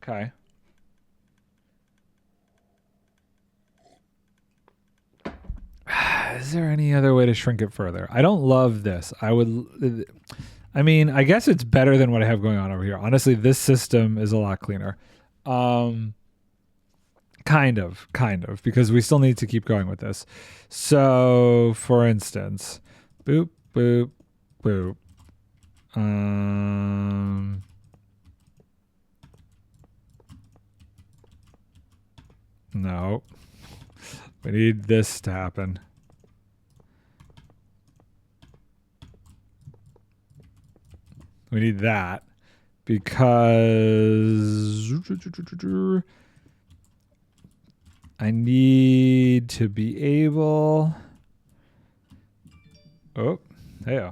Okay. Is there any other way to shrink it further? I don't love this. I mean, I guess it's better than what I have going on over here. Honestly, this system is a lot cleaner. Kind of, because we still need to keep going with this. So, for instance, boop, boop, boop. No. We need this to happen. We need that because I need to be able... Oh, hey.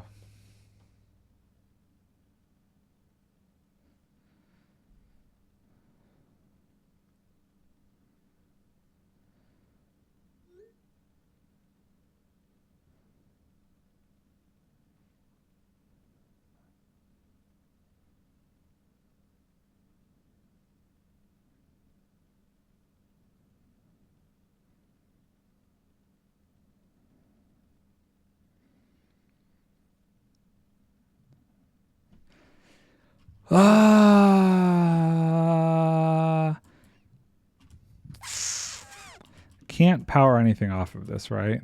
Can't power anything off of this, right?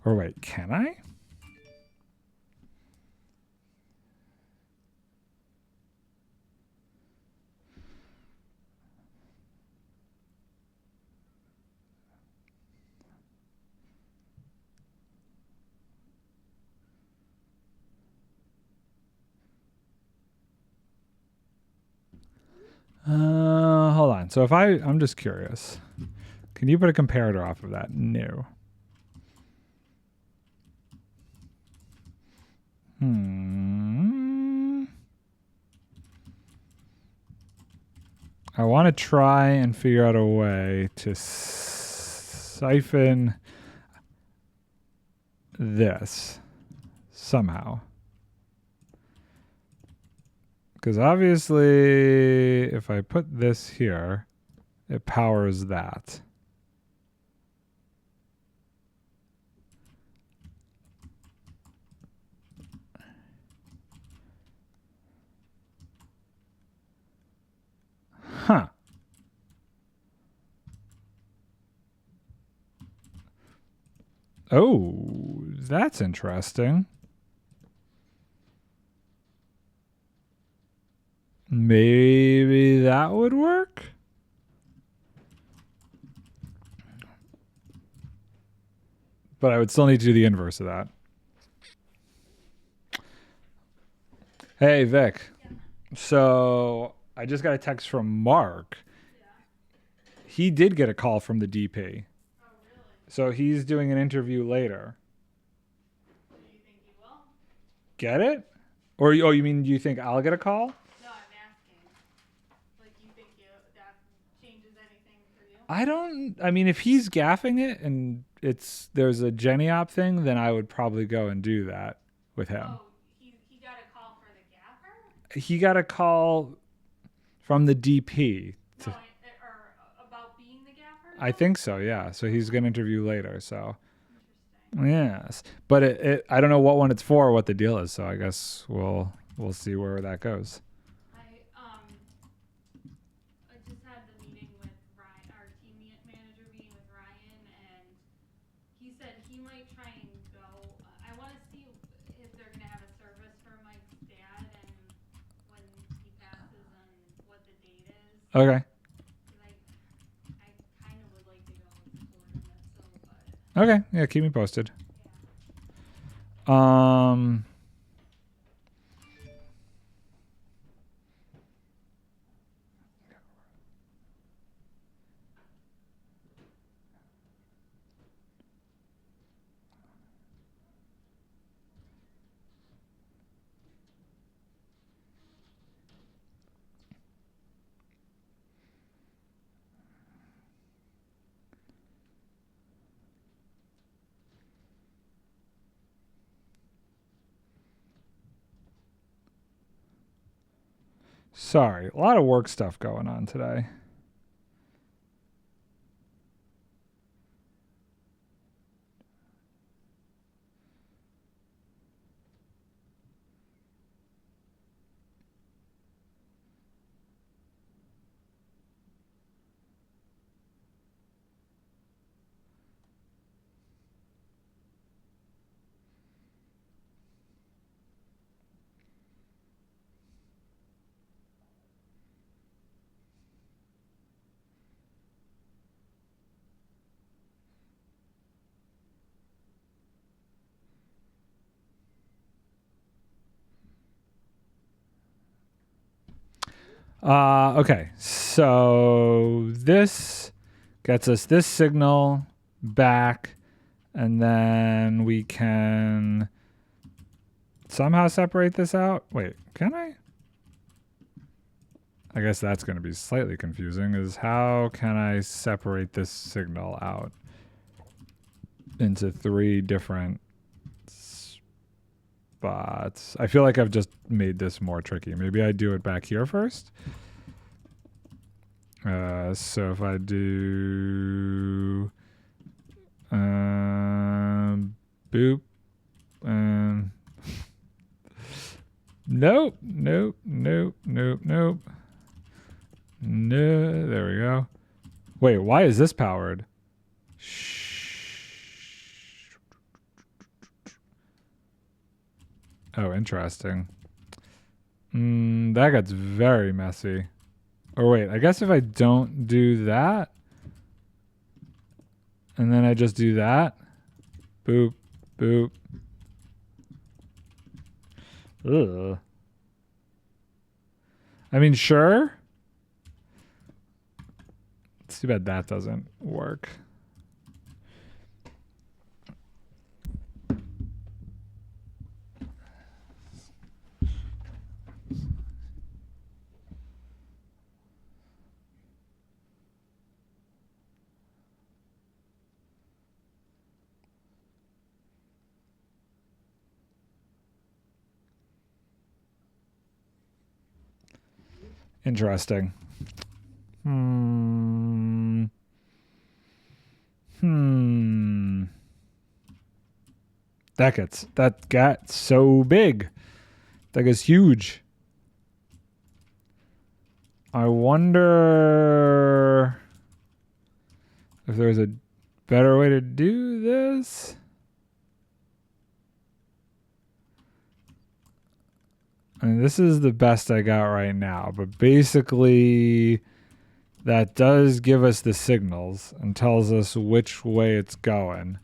Or wait, can I? Hold on. So if I'm just curious. Can you put a comparator off of that? No. I want to try and figure out a way to siphon this somehow. Because obviously, if I put this here, it powers that. Huh. Oh, that's interesting. Maybe that would work? But I would still need to do the inverse of that. Hey, Vic. Yeah. So I just got a text from Mark. Yeah. He did get a call from the DP. Oh, really? So he's doing an interview later. Do you think you will? Get it? Or oh, you mean, do you think I'll get a call? No, I'm asking. Like, you think that changes anything for you? I mean, if he's gaffing it and there's a Geniop thing, then I would probably go and do that with him. Oh, he got a call for the gaffer? He got a call from the DP. No, or about being the gaffer? I think so, yeah. So he's going to interview later, so. Interesting. Yes. But I don't know what one it's for or what the deal is, so I guess we'll see where that goes. I just had the meeting with Ryan, our team manager meeting with Ryan, and he said he might try and go. I want to see if they're going to have a service for Mike's dad and when he passes and what the date is. Okay. I kind of would like to go and support him, but Okay. Yeah, keep me posted. yeah. Sorry, a lot of work stuff going on today. Okay, so this gets us this signal back, and then we can somehow separate this out. Wait, can I? I guess that's going to be slightly confusing, is how can I separate this signal out into 3 different spots? I feel like I've just made this more tricky. Maybe I do it back here first. So if I do boop, nope. No, there we go. Wait, why is this powered? Oh, interesting. That gets very messy. Or wait, I guess if I don't do that, and then I just do that, boop, boop. Ugh. I mean, sure. It's too bad that doesn't work. Interesting. That got so big. That gets huge. I wonder if there's a better way to do this. And this is the best I got right now, but basically that does give us the signals and tells us which way it's going.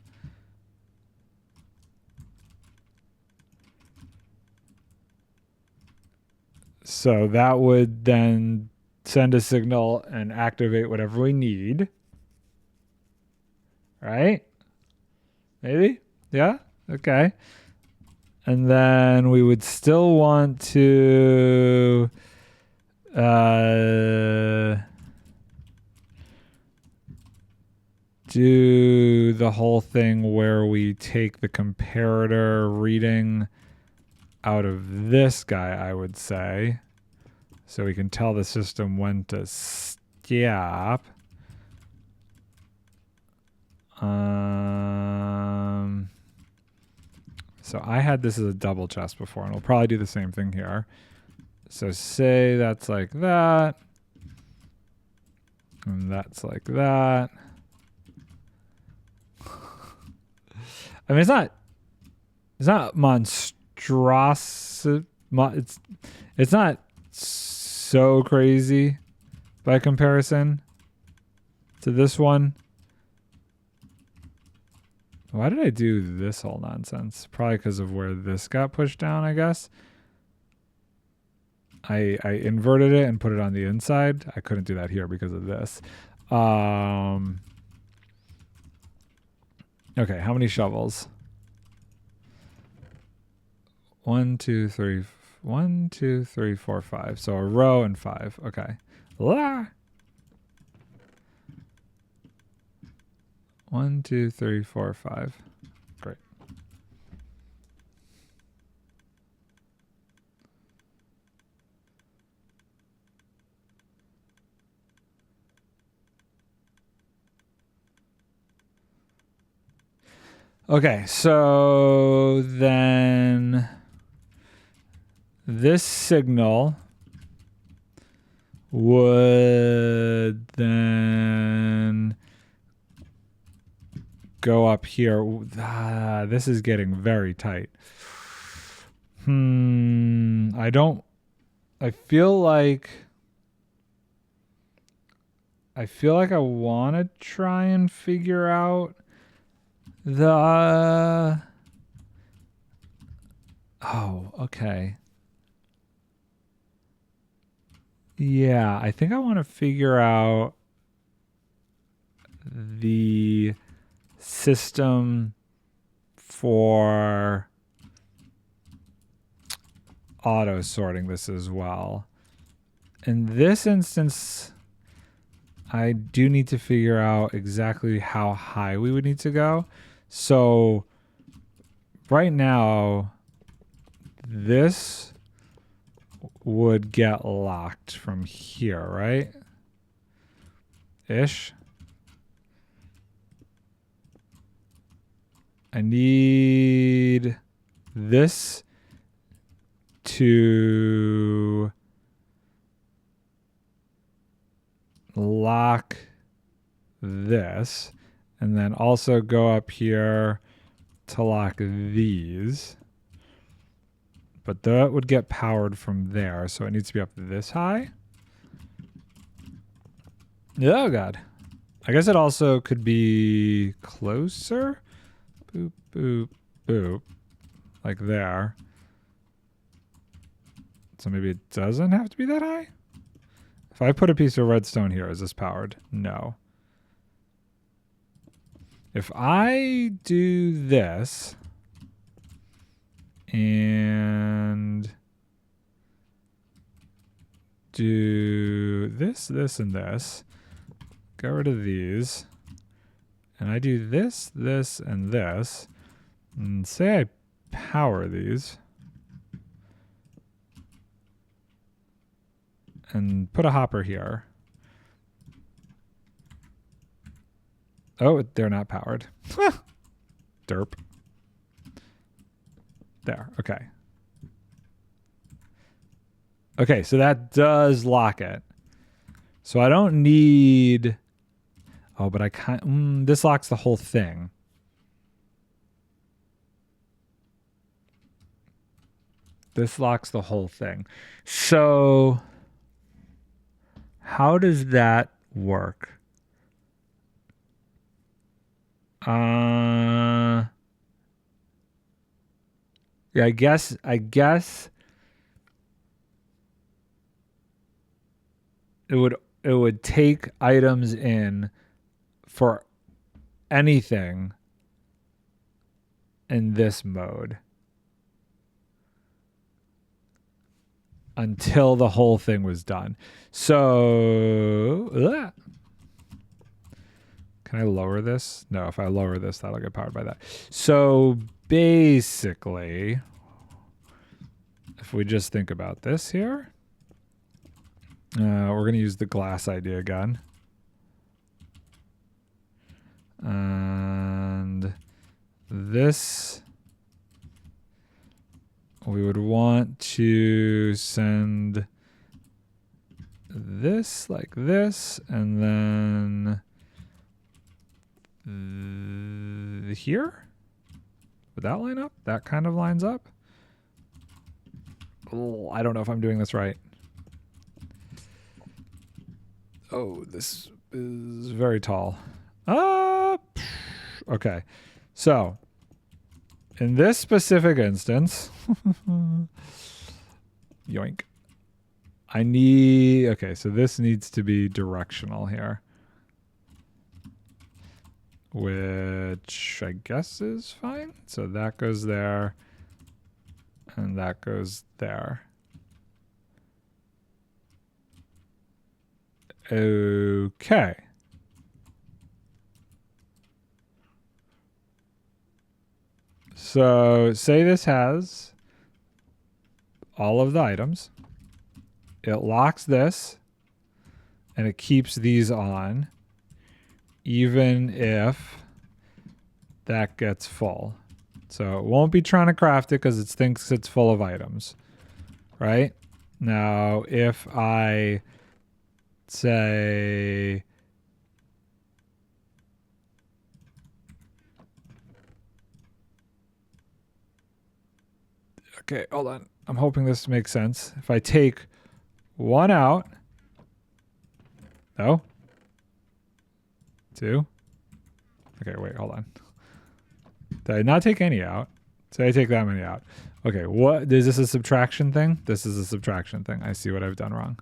So that would then send a signal and activate whatever we need. Right? Maybe? Yeah? Okay. And then we would still want to do the whole thing where we take the comparator reading out of this guy, I would say, so we can tell the system when to stop. So I had this as a double chest before, and we'll probably do the same thing here. So say that's like that, and that's like that. I mean, it's not monstrous. It's not so crazy by comparison to this one. Why did I do this whole nonsense? Probably because of where this got pushed down, I guess. I inverted it and put it on the inside. I couldn't do that here because of this. Okay, how many shovels? 1, 2, 3, 1, 2, 3, 4, 5. So a row and 5. Okay. 1, 2, 3, 4, 5. Great. Okay, so then this signal would then go up here. This is getting very tight. I feel like I want to try and figure out the okay. Yeah, I think I want to figure out the system for auto sorting this as well. In this instance, I do need to figure out exactly how high we would need to go. So right now, this would get locked from here, right? Ish. I need this to lock this, and then also go up here to lock these. But that would get powered from there, so it needs to be up this high. Oh god. I guess it also could be closer. Boop, boop, boop. Like there. So maybe it doesn't have to be that high? If I put a piece of redstone here, is this powered? No. If I do this and do this, this, and this, get rid of these, and I do this, this, and this, and say I power these, and put a hopper here. Oh, they're not powered. Derp. There. Okay. Okay, so that does lock it. So I don't need... Oh, but I can't... this locks the whole thing. This locks the whole thing. So how does that work? Yeah, I guess it would take items in for anything in this mode until the whole thing was done. So can I lower this? No, if I lower this, that'll get powered by that. So basically, if we just think about this here, we're going to use the glass idea again. And this, we would want to send this like this, and then here? Would that line up? That kind of lines up? Oh, I don't know if I'm doing this right. Oh, this is very tall. Okay. So, in this specific instance, yoink. I need, okay, so this needs to be directional here. Which I guess is fine. So that goes there, and that goes there. Okay. So say this has all of the items. It locks this, and it keeps these on, even if that gets full. So it won't be trying to craft it because it thinks it's full of items, right? Now, if I say... Okay, hold on. I'm hoping this makes sense. If I take one out... No? Two? Okay, wait, hold on. Did I not take any out? Did I take that many out? Okay, what is this, a subtraction thing? This is a subtraction thing. I see what I've done wrong.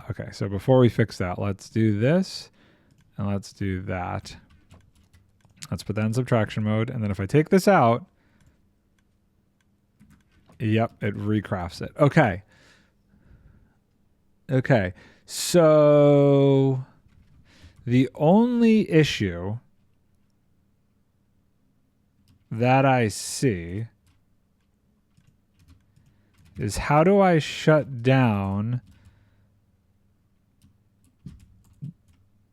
Okay, so before we fix that, let's do this and let's do that. Let's put that in subtraction mode, and then if I take this out, yep, it recrafts it. Okay. Okay, so the only issue that I see is how do I shut down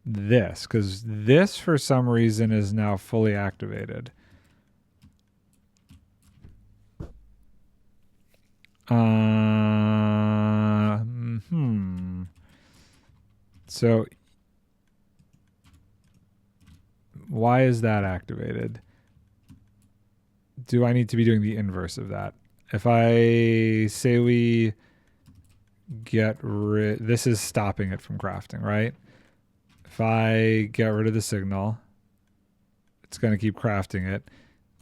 this? Because this, for some reason, is now fully activated. So why is that activated? Do I need to be doing the inverse of that? If I say we get rid... This is stopping it from crafting, right? If I get rid of the signal, it's going to keep crafting it.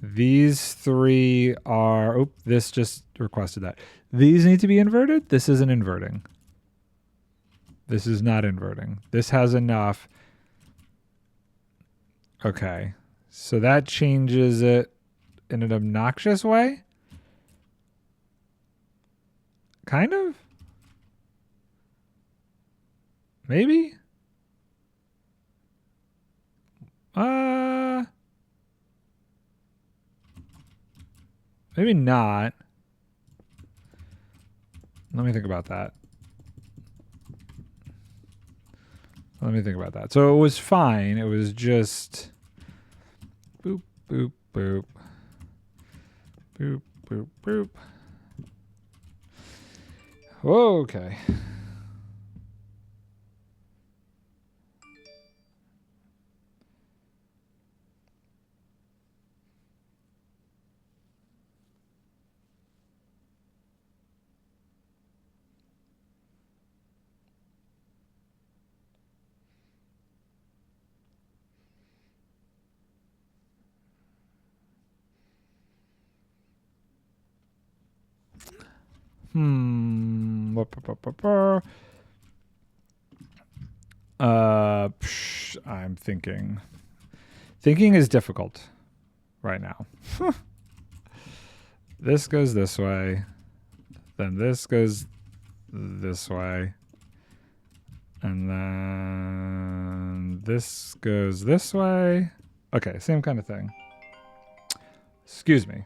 These three are... Oh, this just requested that. These need to be inverted. This isn't inverting. This is not inverting. This has enough. Okay. So that changes it in an obnoxious way? Kind of? Maybe? Maybe not. Let me think about that. Let me think about that. So it was fine. It was just boop, boop, boop. Boop, boop, boop. Okay. I'm thinking. Thinking is difficult right now. This goes this way. Then this goes this way. And then this goes this way. Okay, same kind of thing. Excuse me.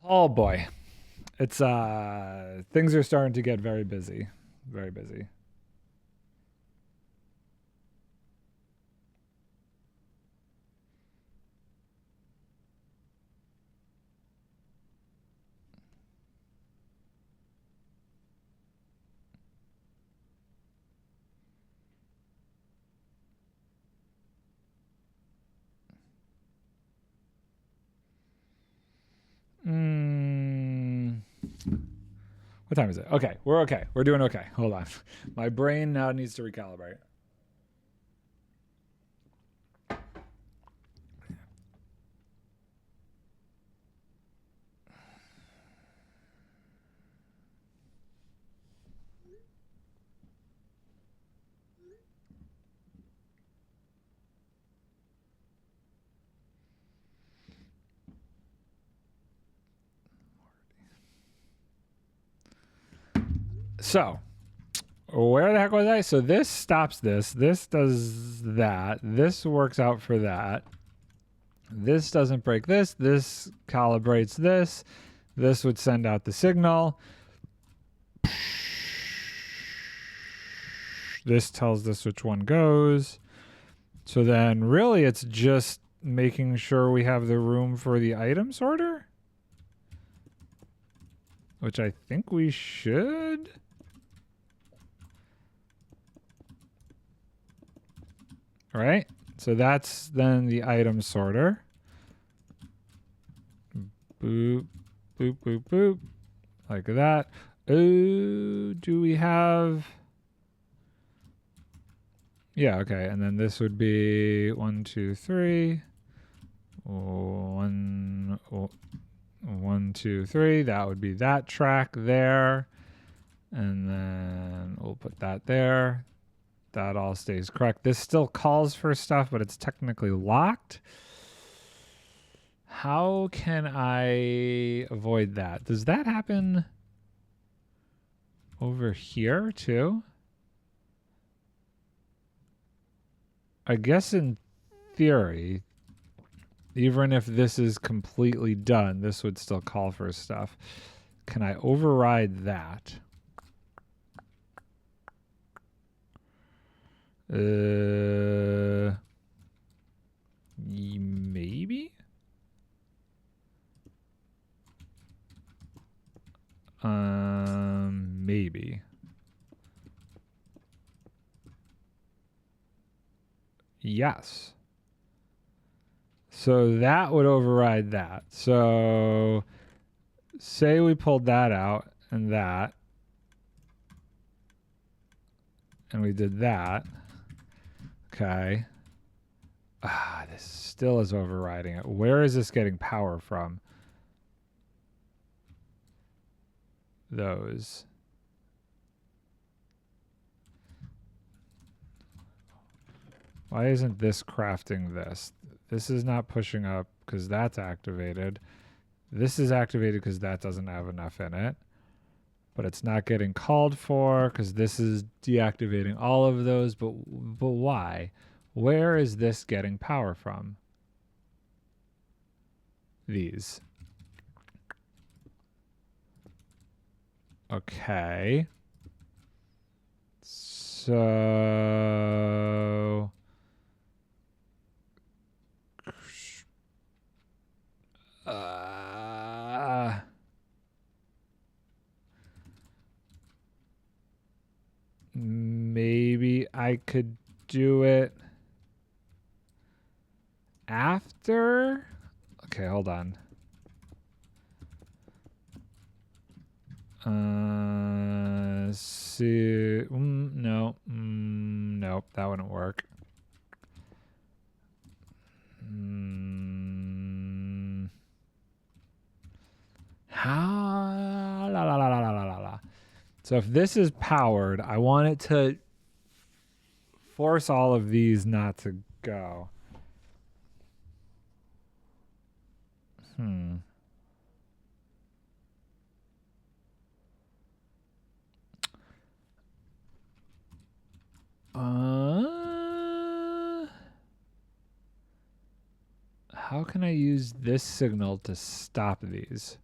Oh boy. It's things are starting to get very busy. Very busy. What time is it? Okay, we're okay. We're doing okay. Hold on. My brain now needs to recalibrate. So, where the heck was I? So this stops this. This does that. This works out for that. This doesn't break this. This calibrates this. This would send out the signal. This tells this which one goes. So then really it's just making sure we have the room for the item sorter, which I think we should. All right. So that's then the item sorter. Boop, boop, boop, boop. Like that. Oh, do we have... Yeah, okay. And then this would be 1, 2, 3. 1, 2, 3. That would be that track there. And then we'll put that there. That all stays correct. This still calls for stuff, but it's technically locked. How can I avoid that? Does that happen over here too? I guess in theory, even if this is completely done, this would still call for stuff. Can I override that? Maybe? Maybe. Yes. So that would override that. So say we pulled that out and that, and we did that. Okay. This still is overriding it. Where is this getting power from? Those. Why isn't this crafting this? This is not pushing up because that's activated. This is activated because that doesn't have enough in it. But it's not getting called for because this is deactivating all of those. But why? Where is this getting power from? These. Okay. So... maybe I could do it after. Okay, hold on. See, no, nope, that wouldn't work. How? La la la la la la la. So if this is powered, I want it to force all of these not to go. How can I use this signal to stop these?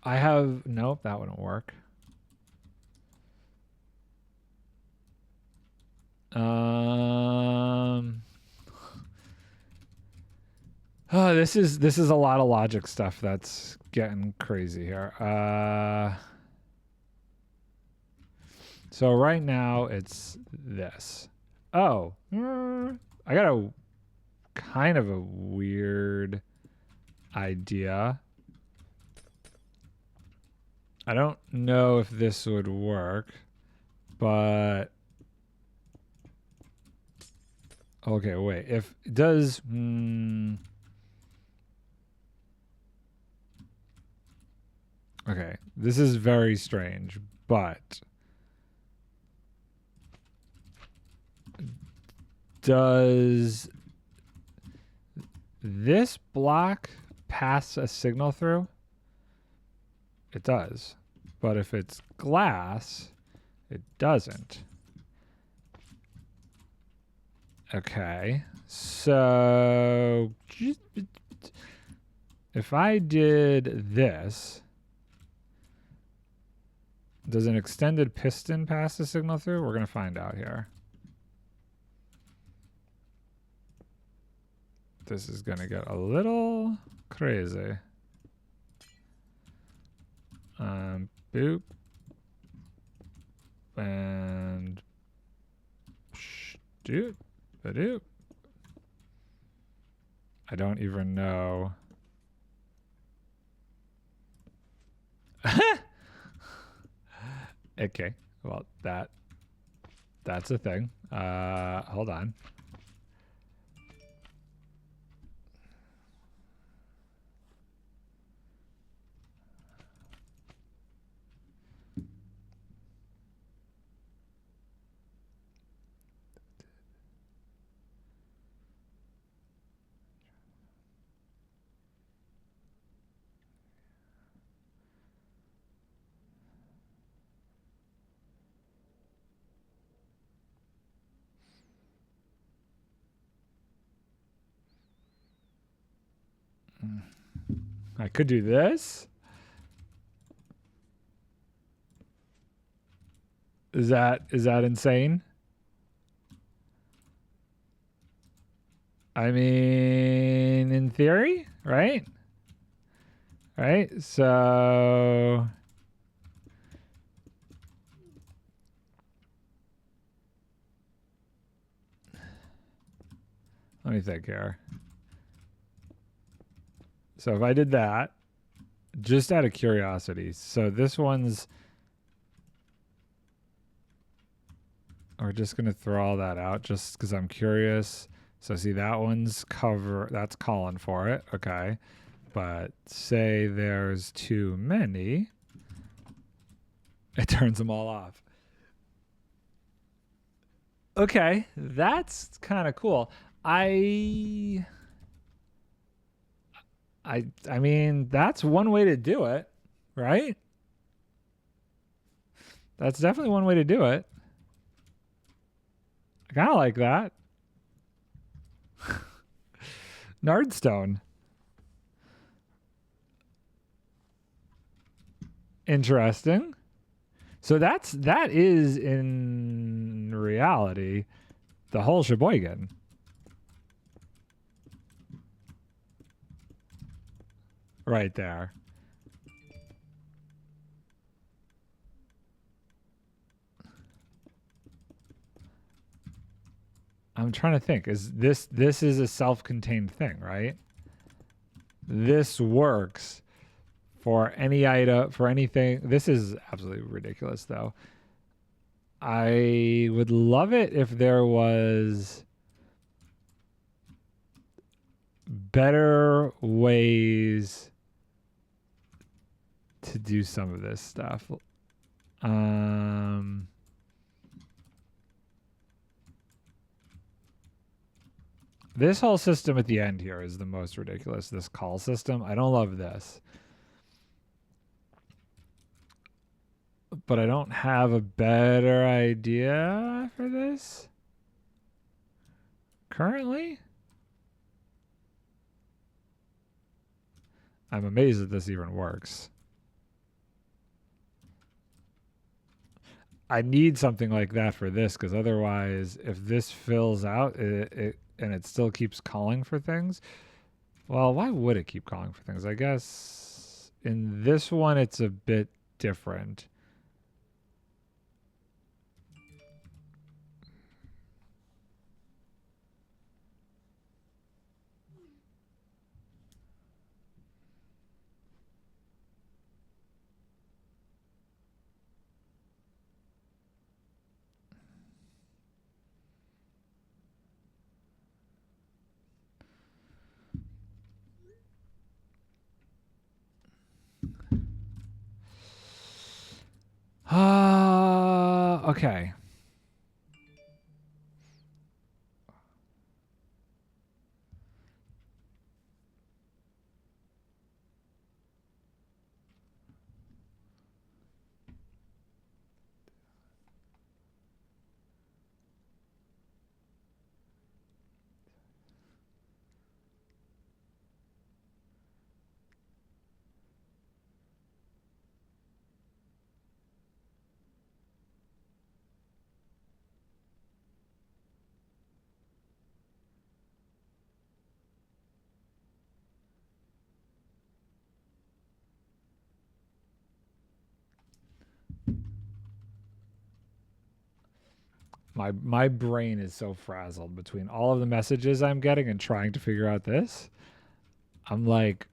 I have... Nope, that wouldn't work. Oh, this is a lot of logic stuff that's getting crazy here. So right now it's this. Oh, I got a kind of a weird idea. I don't know if this would work, but okay, wait. If it does, okay, this is very strange, but does this block pass a signal through? It does. But if it's glass, it doesn't. Okay. So if I did this, does an extended piston pass the signal through? We're going to find out here. This is going to get a little crazy. Boop. And doop. Ba-doop. I don't even know. Okay. Well, that's a thing. Hold on. I could do this. Is that insane? I mean, in theory, right? Right? So let me think here. So if I did that, just out of curiosity, so this one's, we're just going to throw all that out just because I'm curious. So see, that one's that's calling for it. Okay. But say there's too many, it turns them all off. Okay. That's kind of cool. I mean, that's one way to do it, right? That's definitely one way to do it. I kind of like that. Nardstone. Interesting. So that is in reality the whole sheboygan. Right there. I'm trying to think. Is this is a self-contained thing, right? This works for any item, for anything. This is absolutely ridiculous, though. I would love it if there was better ways to do some of this stuff. This whole system at the end here is the most ridiculous. This call system. I don't love this. But I don't have a better idea for this currently. I'm amazed that this even works. I need something like that for this, because otherwise, if this fills out and it still keeps calling for things, well, why would it keep calling for things? I guess in this one, it's a bit different. Okay. My brain is so frazzled between all of the messages I'm getting and trying to figure out this. I'm like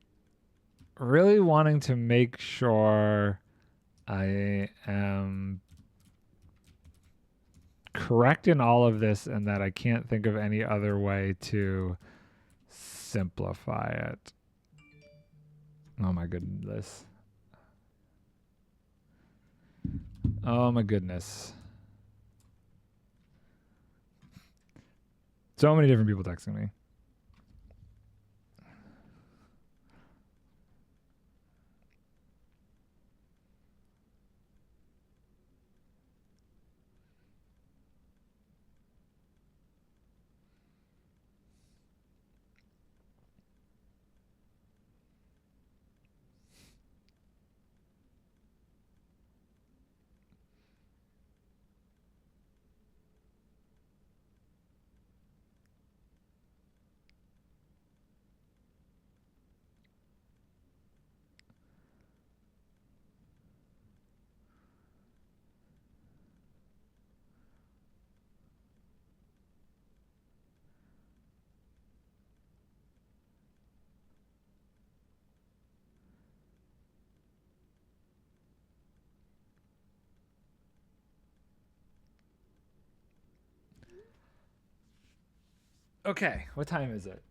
really wanting to make sure I am correct in all of this and that I can't think of any other way to simplify it. Oh my goodness. Oh my goodness. So many different people texting me. Okay, what time is it?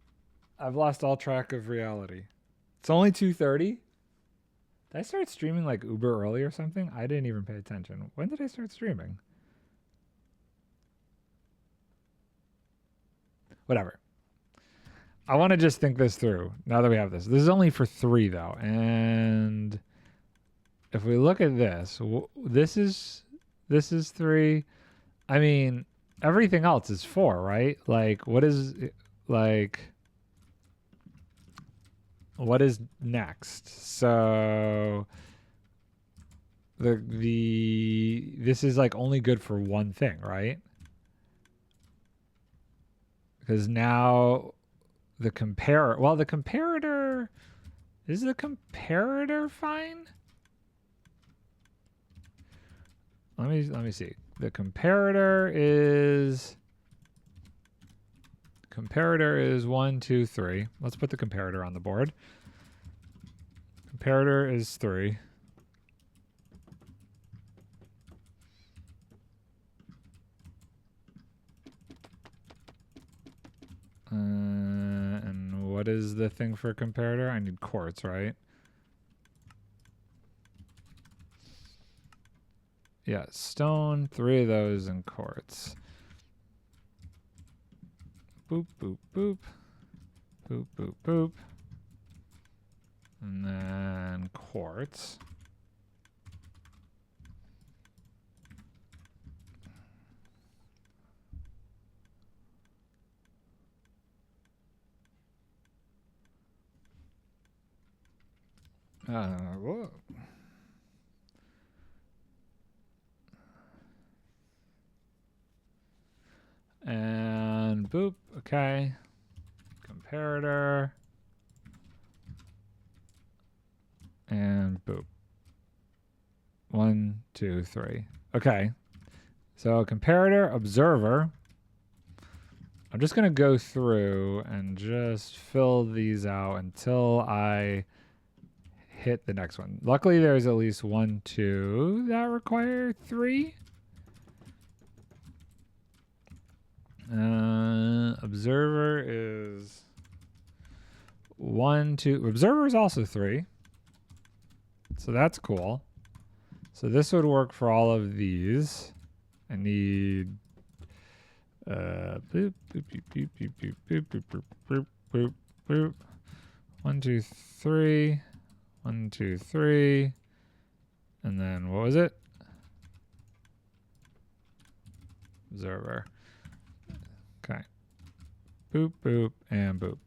I've lost all track of reality. It's only 2:30. Did I start streaming like uber early or something? I didn't even pay attention. When did I start streaming? Whatever. I want to just think this through now that we have this. This is only for 3 though. And if we look at this, this is 3. I mean, everything else is 4, right? Like like what is next? So this is like only good for one thing, right? Because now the comparator is the comparator fine? Let me see. The comparator is 1, 2, 3. Let's put the comparator on the board. Comparator is 3. And what is the thing for comparator? I need quartz, right? Yeah, stone, 3 of those, and quartz. Boop, boop, boop. Boop, boop, boop. And then quartz. Whoa. And boop. Okay. Comparator. And boop. 1, 2, 3. Okay. So comparator, observer. I'm just going to go through and just fill these out until I hit the next one. Luckily, there's at least 1, 2 that require 3. Observer is 1, 2. Observer is also 3. So that's cool. So this would work for all of these. I need boop, boop, boop, boop, boop, boop, boop, boop, boop, boop, boop, boop. 1, 2, 3. 1, 2, 3. And then what was it? Observer. Okay. Boop, boop, and boop.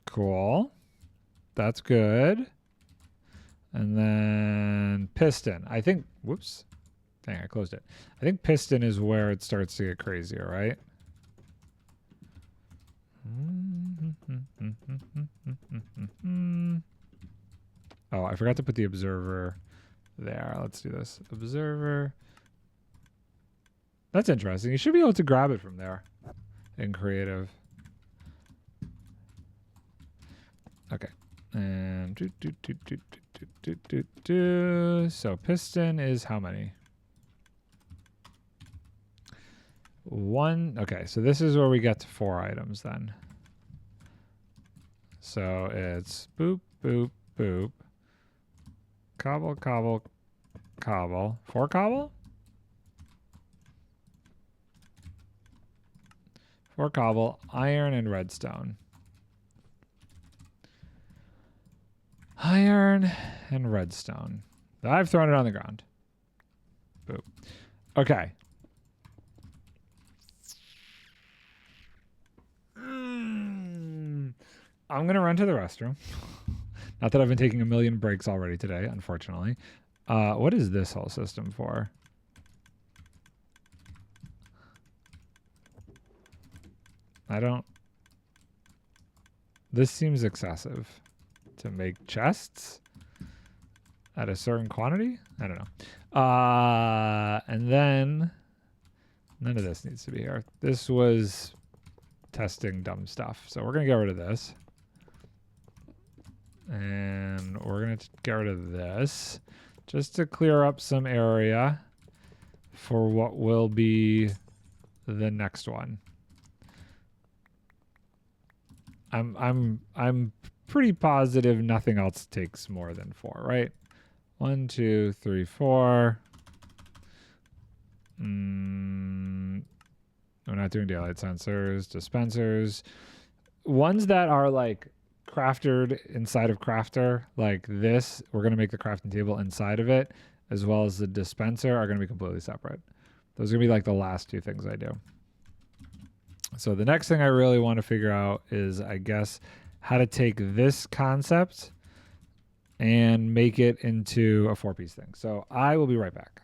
Cool. That's good. And then piston. I think, whoops. Dang, I closed it. I think piston is where it starts to get crazier, right? Oh, I forgot to put the observer there. Let's do this. Observer. That's interesting. You should be able to grab it from there in creative. Okay. And so piston is how many? 1. Okay, so this is where we get to 4 items then. So it's boop, boop, boop. Cobble, cobble, cobble. 4 cobble? 4 cobble, iron, and redstone. Iron and redstone. I've thrown it on the ground. Boop. Okay. I'm going to run to the restroom. Not that I've been taking a million breaks already today, unfortunately. What is this whole system for? I don't... This seems excessive. To make chests at a certain quantity? I don't know. And then none of this needs to be here. This was testing dumb stuff. So we're going to get rid of this. And we're going to get rid of this just to clear up some area for what will be the next one. I'm pretty positive nothing else takes more than 4, right? 1, 2, 3, 4. We're not doing daylight sensors, dispensers. Ones that are like crafted inside of crafter, like this, we're going to make the crafting table inside of it, as well as the dispenser are going to be completely separate. Those are going to be like the last 2 things I do. So the next thing I really want to figure out is, I guess, how to take this concept and make it into a 4-piece thing. So I will be right back.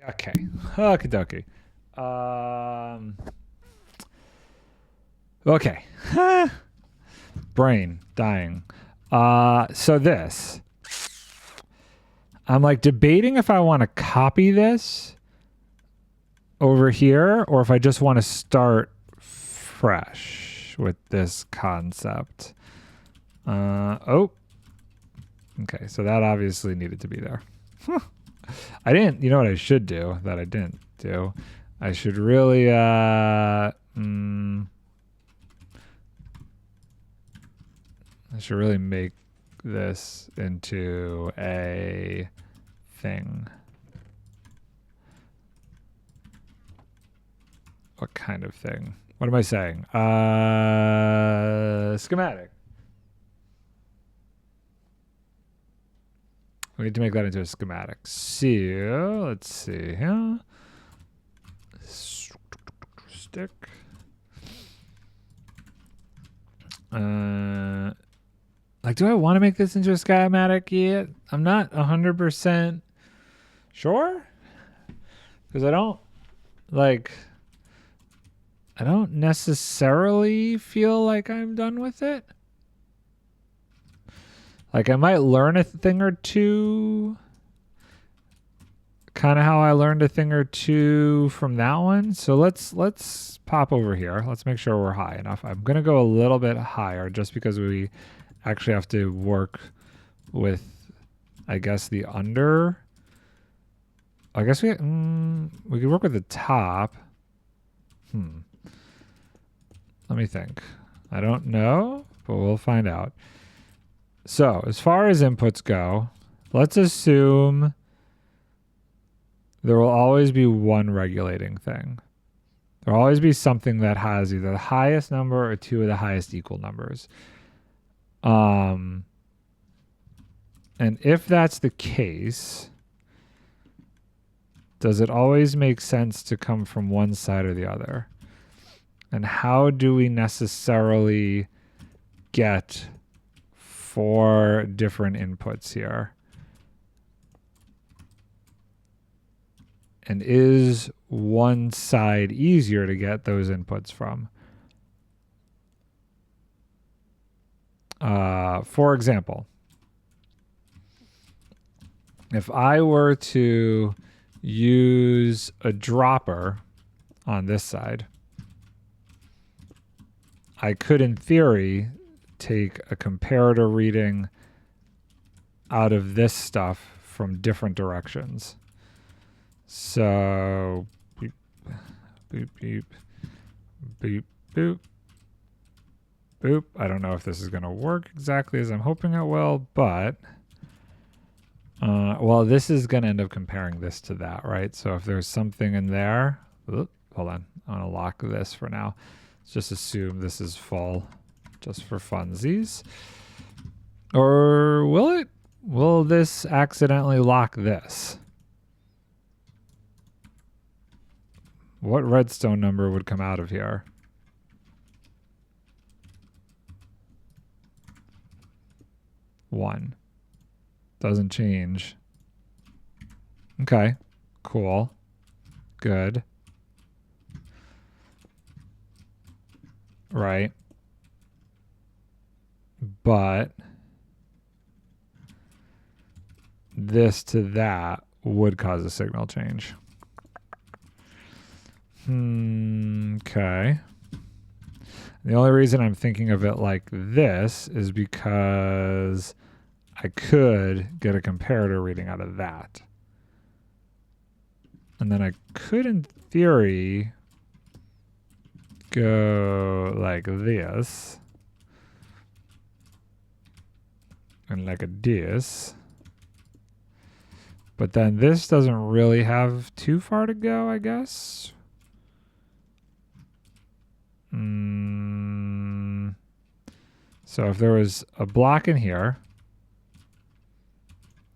Okay. Okie dokie. Okay. Brain dying. So this. I'm like debating if I want to copy this over here or if I just want to start fresh with this concept. Oh. Okay, so that obviously needed to be there. I didn't, you know what I should do that I didn't do? I should really, I should really make this into a thing. What kind of thing? What am I saying? Schematic. We need to make that into a schematic. So let's see here. Stick. Like, do I want to make this into a schematic yet? I'm not 100% sure. Because I don't necessarily feel like I'm done with it. Like, I might learn a thing or two. Kind of how I learned a thing or two from that one. So let's pop over here. Let's make sure we're high enough. I'm going to go a little bit higher just because we actually have to work with, I guess, the under. I guess we could work with the top. Let me think. I don't know, but we'll find out. So as far as inputs go, let's assume there will always be one regulating thing. There will always be something that has either the highest number or two of the highest equal numbers. And if that's the case, does it always make sense to come from one side or the other? And how do we necessarily get 4 different inputs here? And is one side easier to get those inputs from? For example, if I were to use a dropper on this side, I could, in theory, take a comparator reading out of this stuff from different directions. So, beep, beep, beep, beep, boop, boop. I don't know if this is going to work exactly as I'm hoping it will, but, well, this is going to end up comparing this to that, right? So if there's something in there, hold on, I'm going to lock this for now. Let's just assume this is full just for funsies. Or will it? Will this accidentally lock this? What redstone number would come out of here? One. Doesn't change. Okay. Cool. Good. Right. But this to that would cause a signal change. Okay. The only reason I'm thinking of it like this is because I could get a comparator reading out of that. And then I could, in theory, go like this. And like a this. But then this doesn't really have too far to go, I guess. So if there was a block in here,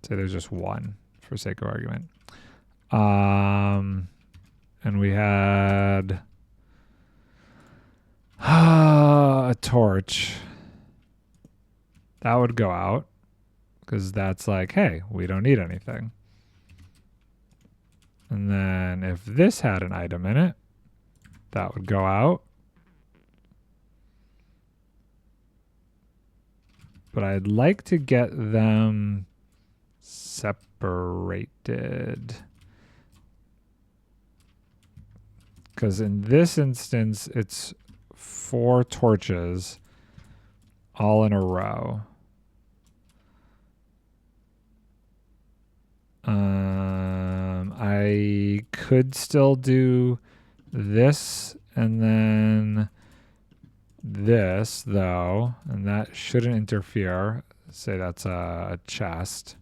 say there's just one for sake of argument. And we had a torch. That would go out because that's like, hey, we don't need anything. And then if this had an item in it, that would go out. But I'd like to get them separated. Because in this instance, it's 4 torches all in a row. I could still do this and then this, though, and that shouldn't interfere. Say that's a chest.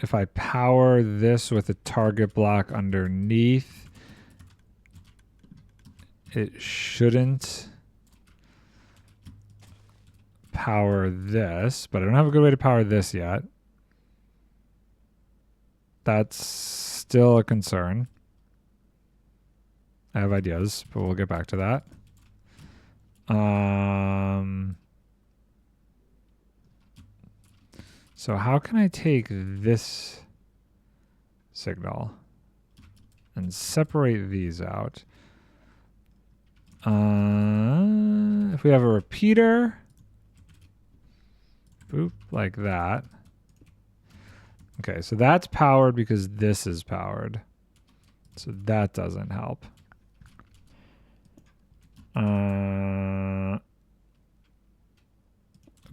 If I power this with a target block underneath, it shouldn't power this, but I don't have a good way to power this yet. That's still a concern. I have ideas, but we'll get back to that. So how can I take this signal and separate these out? If we have a repeater, boop, like that. Okay, so that's powered because this is powered. So that doesn't help.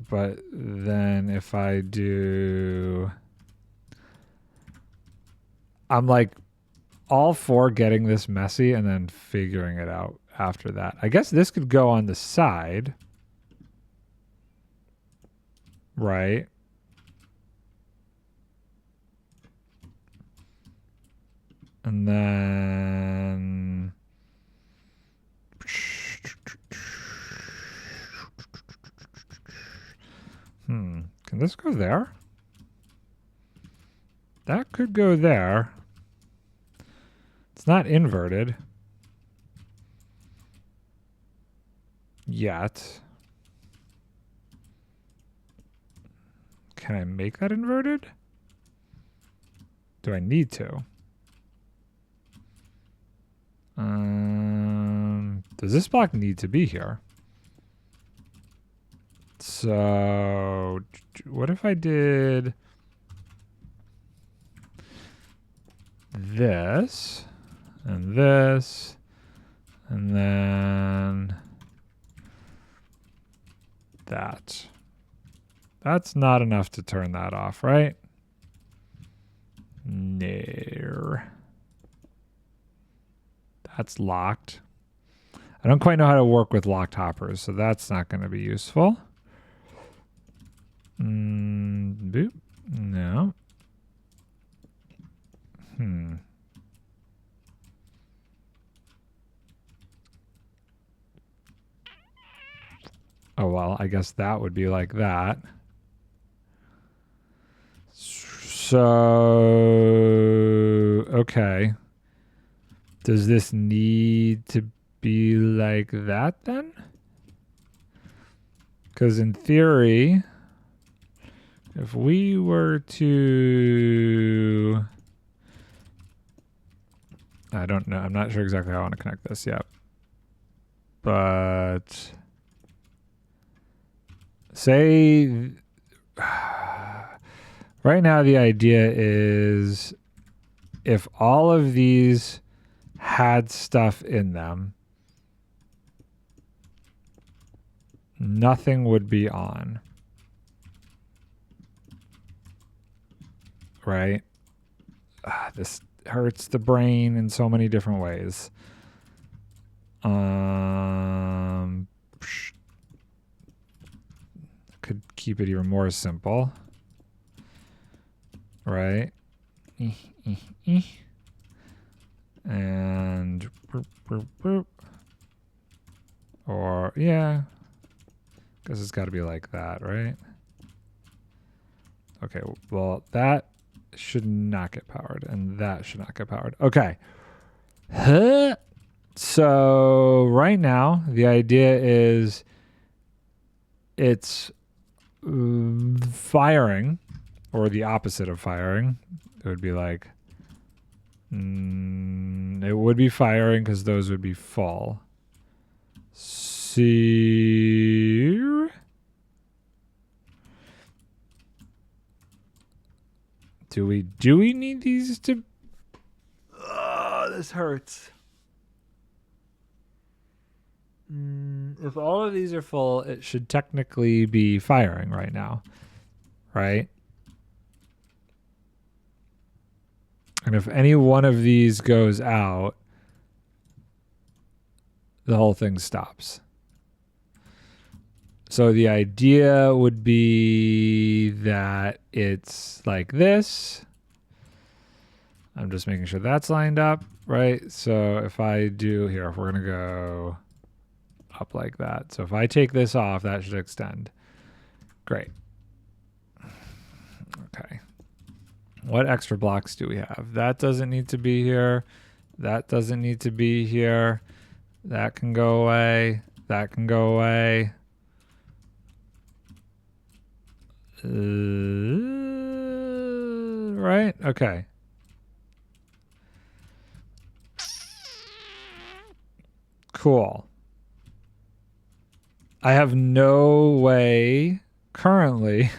But then if I do... I'm like all for getting this messy and then figuring it out after that. I guess this could go on the side. Right. And then... Can this go there? That could go there. It's not inverted. Yet. Can I make that inverted? Do I need to? Does this block need to be here? So, what if I did this, and this, and then that? That's not enough to turn that off, right? No. That's locked. I don't quite know how to work with locked hoppers, so that's not going to be useful. Boop. No. Oh, well, I guess that would be like that. So, okay. Does this need to be like that then? Because in theory, if we were to... I don't know. I'm not sure exactly how I want to connect this yet. But... say... right now the idea is if all of these had stuff in them, nothing would be on. Right? This hurts the brain in so many different ways. Could keep it even more simple. Right? And boop, boop, boop. Or yeah, guess it's got to be like that, right? Okay, well that should not get powered, and that should not get powered. Okay. So right now the idea is it's firing or the opposite of firing. It would be like, it would be firing because those would be full. Sear. Do we need these to? Oh, this hurts. If all of these are full, it should technically be firing right now, right? And if any one of these goes out, the whole thing stops. So the idea would be that it's like this. I'm just making sure that's lined up, right? So if I do here, if we're going to go up like that. So if I take this off, that should extend. Great. Okay. What extra blocks do we have? That doesn't need to be here. That doesn't need to be here. That can go away. That can go away. Right? Okay. Cool. I have no way currently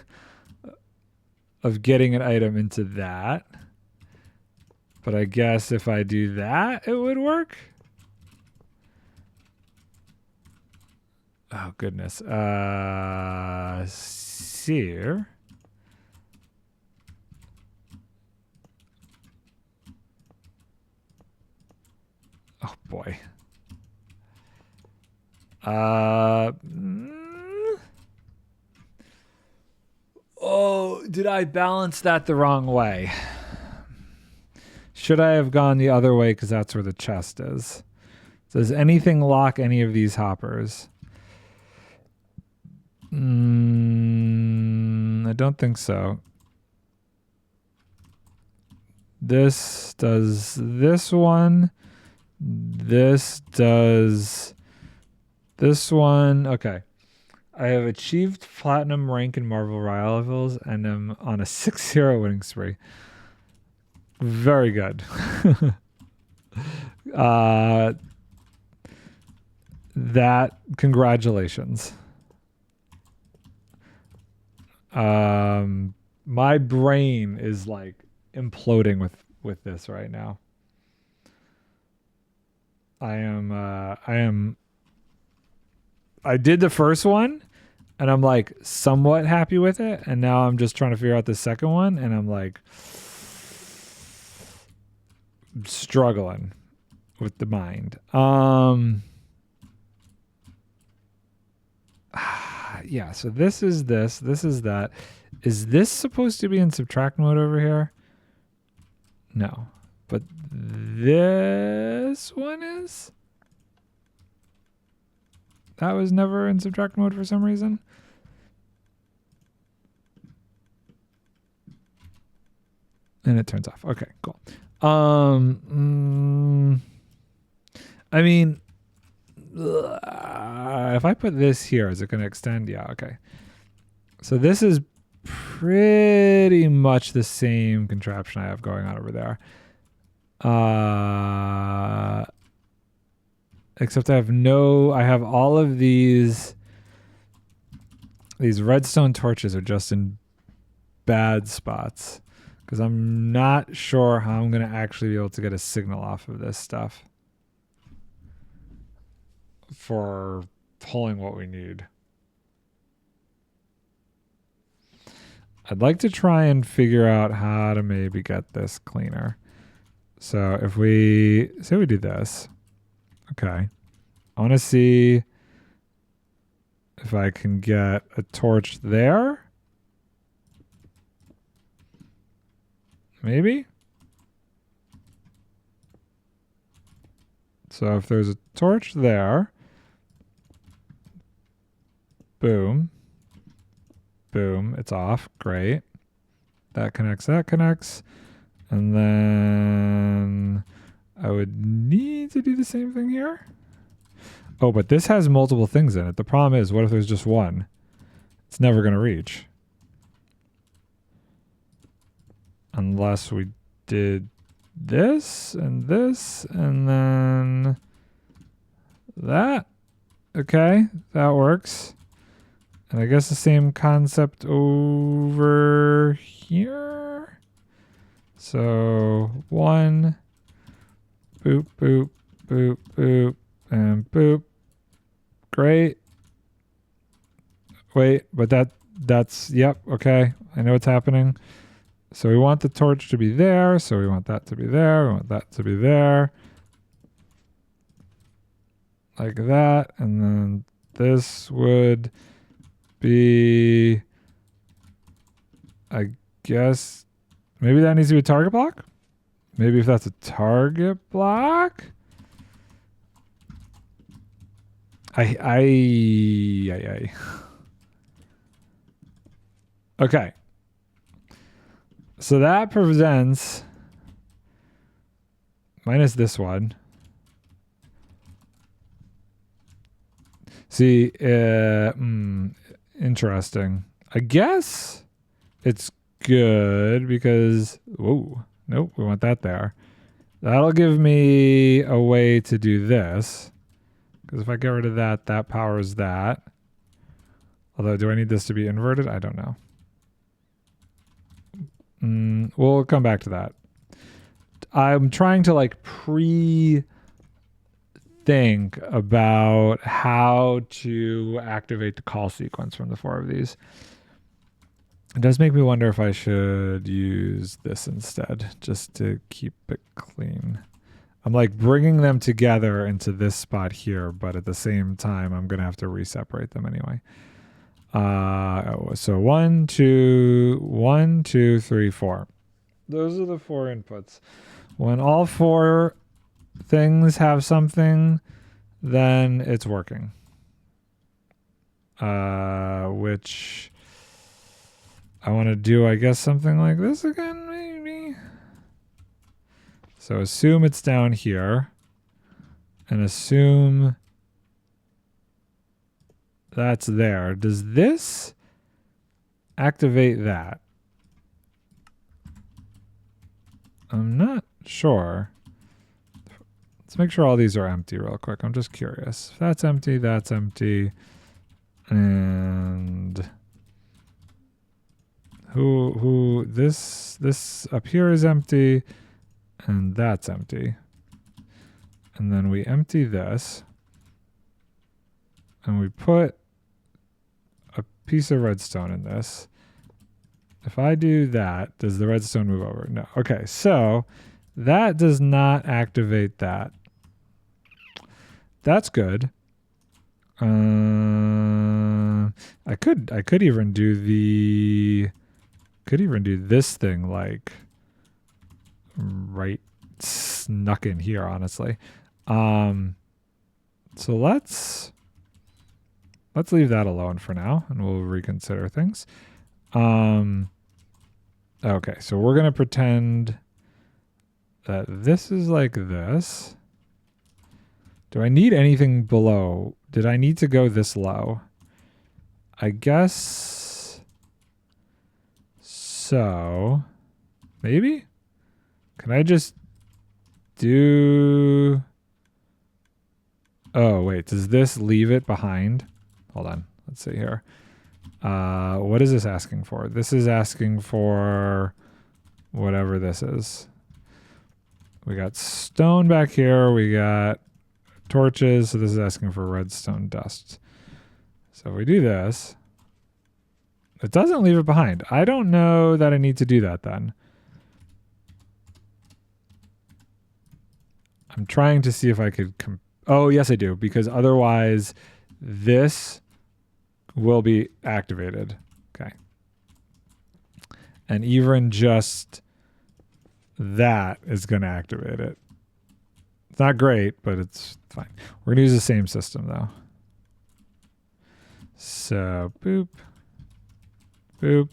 of getting an item into that. But I guess if I do that, it would work. Oh, goodness. Sear. Oh, boy. Oh, did I balance that the wrong way? Should I have gone the other way because that's where the chest is? Does anything lock any of these hoppers? I don't think so. This does this one. This does this one. Okay. I have achieved platinum rank in Marvel Rivals and am on a 6-0 winning spree. Very good. That, congratulations. My brain is like imploding with this right now. I did the first one and I'm like somewhat happy with it, and now I'm just trying to figure out the second one and I'm like struggling with the mind. Yeah, so this is this is that. Is this supposed to be in subtract mode over here? No. But this one is? That was never in subtract mode for some reason. And it turns off. Okay, cool. I mean, if I put this here, is it going to extend? Yeah, okay. So this is pretty much the same contraption I have going on over there. Except I have all of these redstone torches are just in bad spots because I'm not sure how I'm going to actually be able to get a signal off of this stuff for pulling what we need. I'd like to try and figure out how to maybe get this cleaner. So if we say we do this, okay, I want to see if I can get a torch there. Maybe. So if there's a torch there, boom, boom, it's off. Great. That connects, and then I would need to do the same thing here. Oh, but this has multiple things in it. The problem is, what if there's just one? It's never going to reach. Unless we did this and then that. Okay, that works. And I guess the same concept over here. So 1, boop, boop, boop, boop, and boop. Great. Wait, but that's, yep, okay. I know what's happening. So we want the torch to be there. So we want that to be there. We want that to be there. Like that. And then this would be, I guess, maybe that needs to be a target block? Maybe if that's a target block? I. Okay. So that presents, minus this one. See, interesting. I guess it's good because, whoa, nope, we want that there. That'll give me a way to do this. Because if I get rid of that, that powers that. Although, do I need this to be inverted? I don't know. We'll come back to that. I'm trying to like think about how to activate the call sequence from the 4 of these. It does make me wonder if I should use this instead, just to keep it clean. I'm like bringing them together into this spot here, but at the same time, I'm going to have to re-separate them anyway. So 1, 2, 3, 4. Those are the 4 inputs. When all 4 things have something, then it's working. Which I want to do, I guess, something like this again, maybe. So assume it's down here and assume that's there. Does this activate that? I'm not sure. Let's make sure all these are empty real quick. I'm just curious. If that's empty, that's empty. And this up here is empty and that's empty. And then we empty this and we put a piece of redstone in this. If I do that, does the redstone move over? No. Okay, so that does not activate that. That's good. I could even do this thing like right snuck in here, honestly. So let's leave that alone for now and we'll reconsider things. Okay, so we're gonna pretend that this is like this. Do I need anything below? Did I need to go this low? I guess so. Maybe? Can I just do... Oh, wait. Does this leave it behind? Hold on. Let's see here. What is this asking for? This is asking for whatever this is. We got stone back here. We got torches. So this is asking for redstone dust. So if we do this, it doesn't leave it behind. I don't know that I need to do that then. I'm trying to see if I could... Oh, yes, I do. Because otherwise, this will be activated. Okay. And even just that is going to activate it. It's not great, but it's fine. We're going to use the same system, though. So, boop. Boop.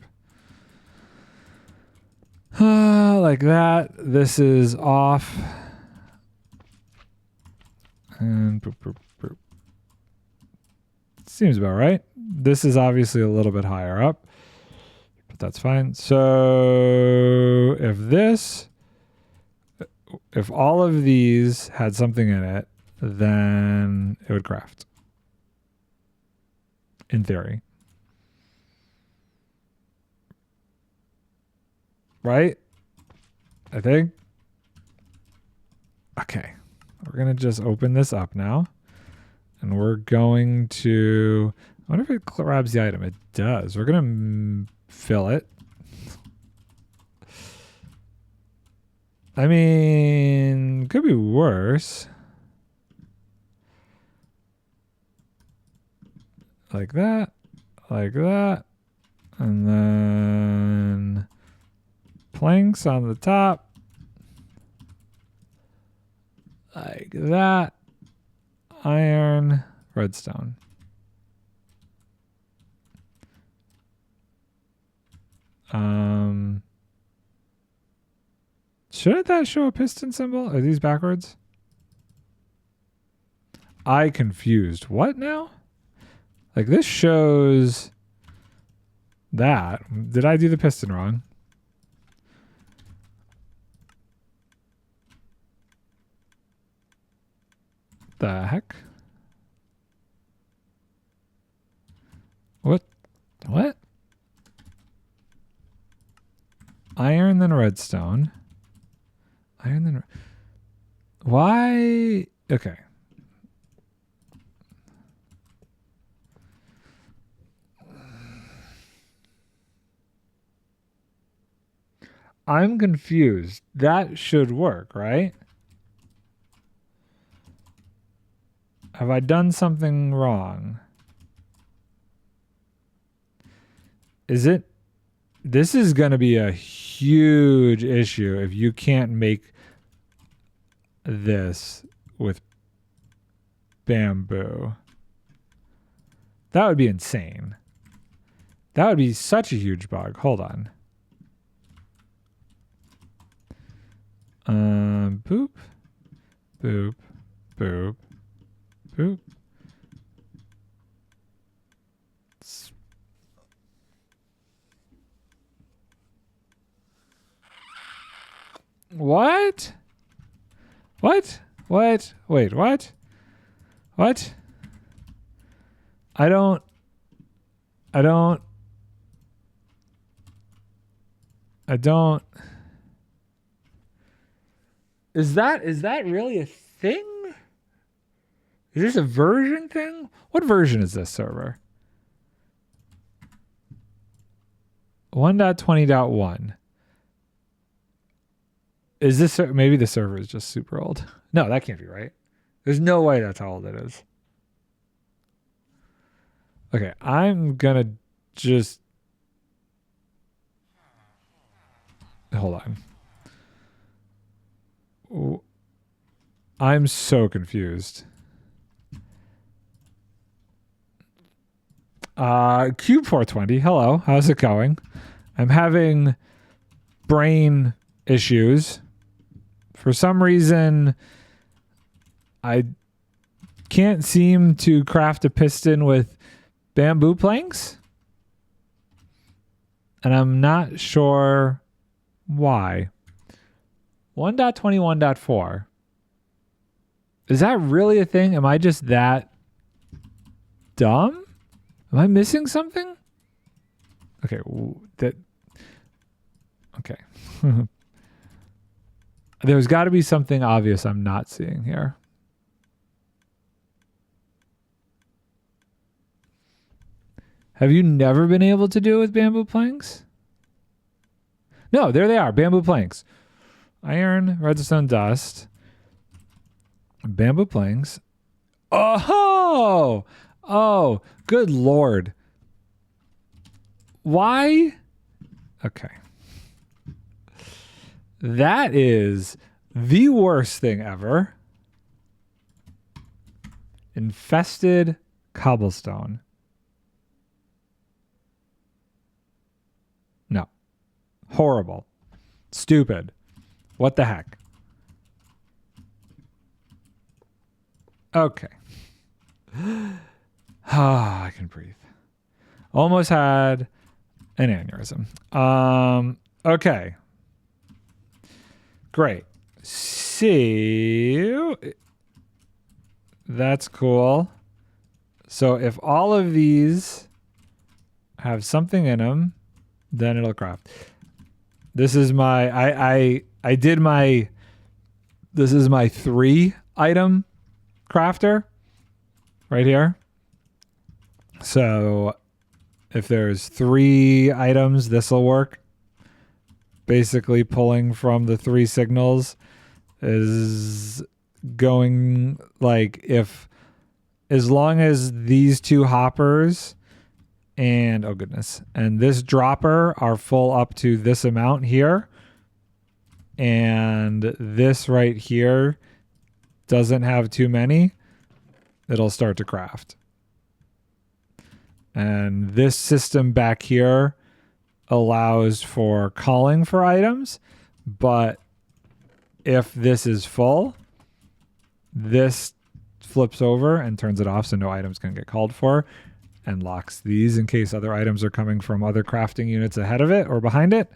Like that. This is off. And boop, boop, boop. Seems about right. This is obviously a little bit higher up. but that's fine. So if all of these had something in it, then it would craft. In theory. Right? I think. Okay. We're going to just open this up now. And we're going to... I wonder if it grabs the item. It does. We're going to fill it. I mean, could be worse. Like that. Like that. And then planks on the top. Like that. Iron. Redstone. Shouldn't that show a piston symbol? Are these backwards? I confused. What now? Like this shows that. Did I do the piston wrong? The heck? What? What? Iron then redstone. Iron then... Why? Okay. I'm confused. That should work, right? Have I done something wrong? Is it... This is going to be a huge issue if you can't make this with bamboo. That would be insane. That would be such a huge bug. Hold on. Boop. Boop. Boop. Boop. What? What? What? Wait, what? What? I don't... Is that really a thing? Is this a version thing? What version is this server? 1.20.1. Is this... Maybe the server is just super old. No, that can't be right. There's no way that's how old it is. Okay, I'm gonna just... Hold on. I'm so confused. Cube 420, hello. How's it going? I'm having brain issues. For some reason, I can't seem to craft a piston with bamboo planks. And I'm not sure why. 1.21.4. Is that really a thing? Am I just that dumb? Am I missing something? Okay, okay. There's got to be something obvious I'm not seeing here. Have you never been able to do it with bamboo planks? No, there they are, bamboo planks. Iron, redstone dust, bamboo planks. Oh! Oh, good Lord. Why? Okay. That is the worst thing ever. Infested cobblestone. No. Horrible. Stupid. What the heck? Okay. Ah, I can breathe. Almost had An aneurysm. Okay. Great. So that's cool. So if all of these have something in them, then it'll craft. This is my I did my this is my 3 item crafter right here. So if there's 3 items, this will work. Basically pulling from the 3 signals is going like if as long as these 2 hoppers and oh goodness, and this dropper are full up to this amount here, and this right here doesn't have too many, it'll start to craft. And this system back here allows for calling for items, but if this is full, this flips over and turns it off so no items can get called for, and locks these in case other items are coming from other crafting units ahead of it or behind it.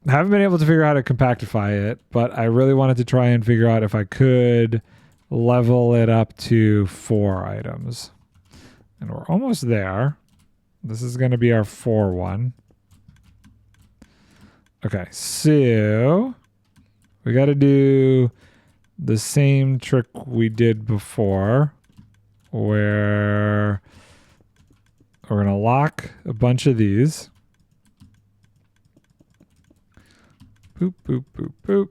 I haven't been able to figure out how to compactify it, but I really wanted to try and figure out if I could level it up to 4 items. And we're almost there. This is going to be our 4 one. Okay, so we got to do the same trick we did before, where we're going to lock a bunch of these. Boop, boop, boop, boop.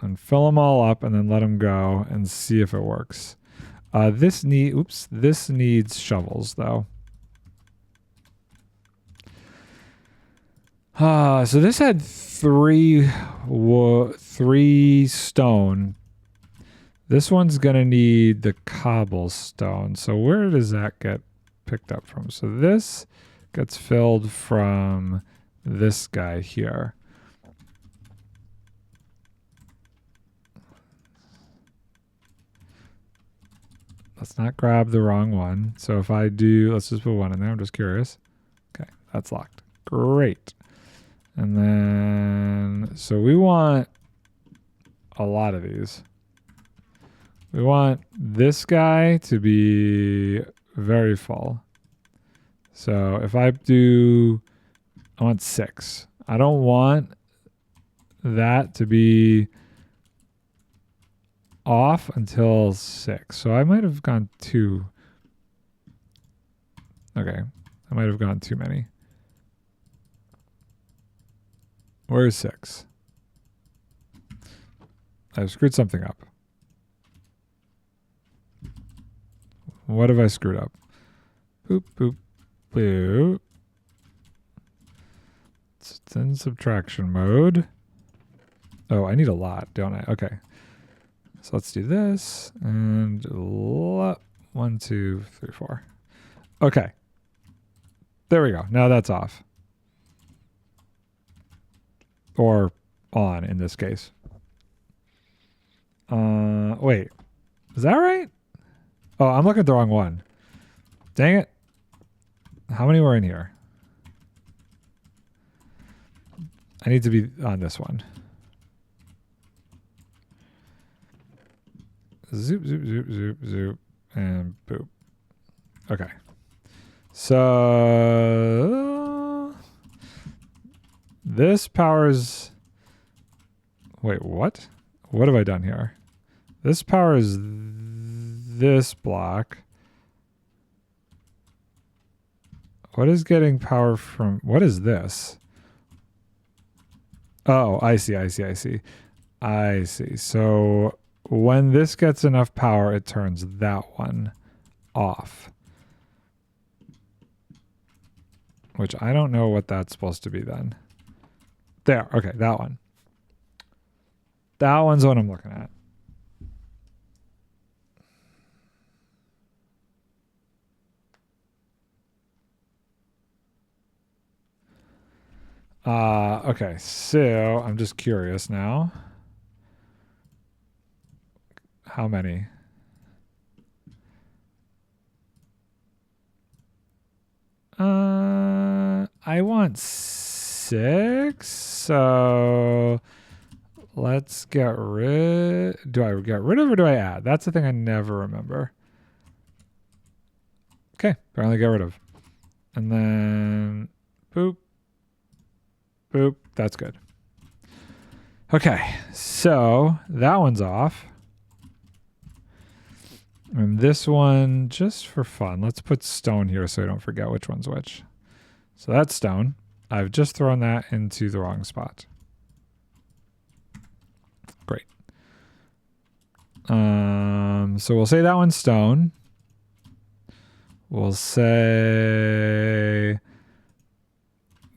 And fill them all up and then let them go and see if it works. This needs shovels though. So this had 3 stone. This one's gonna need the cobblestone. So where does that get picked up from? So this gets filled from this guy here. Let's not grab the wrong one. So if I do, let's just put 1 in there. I'm just curious. Okay, that's locked. Great. And then, so we want a lot of these. We want this guy to be very full. So if I want 6. I don't want that to be off until 6. So I might have gone 2. Okay. I might have gone too many. Where's 6? I've screwed something up. What have I screwed up? Boop, boop, boop. It's in subtraction mode. Oh, I need a lot, don't I? Okay. So let's do this. And 1, 2, 3, 4. Okay. There we go. Now that's off. Or on in this case. Wait. Is that right? Oh, I'm looking at the wrong one. Dang it. How many were in here? I need to be on this one. Zoop, zoop, zoop, zoop, zoop, and boop. Okay. So this powers... Wait, what? What have I done here? This powers this block. What is getting power from... What is this? Oh, I see. I see. So when this gets enough power, it turns that one off. Which I don't know what that's supposed to be then. There. Okay, that one. That one's what I'm looking at. Okay, so I'm just curious now. How many? I want 6. So let's get rid. Do I get rid of or do I add? That's the thing I never remember. Okay, apparently get rid of. And then boop. Boop. That's good. Okay, so that one's off. And this one, just for fun, let's put stone here so I don't forget which one's which. So that's stone. I've just thrown that into the wrong spot. Great. So we'll say that one's stone. We'll say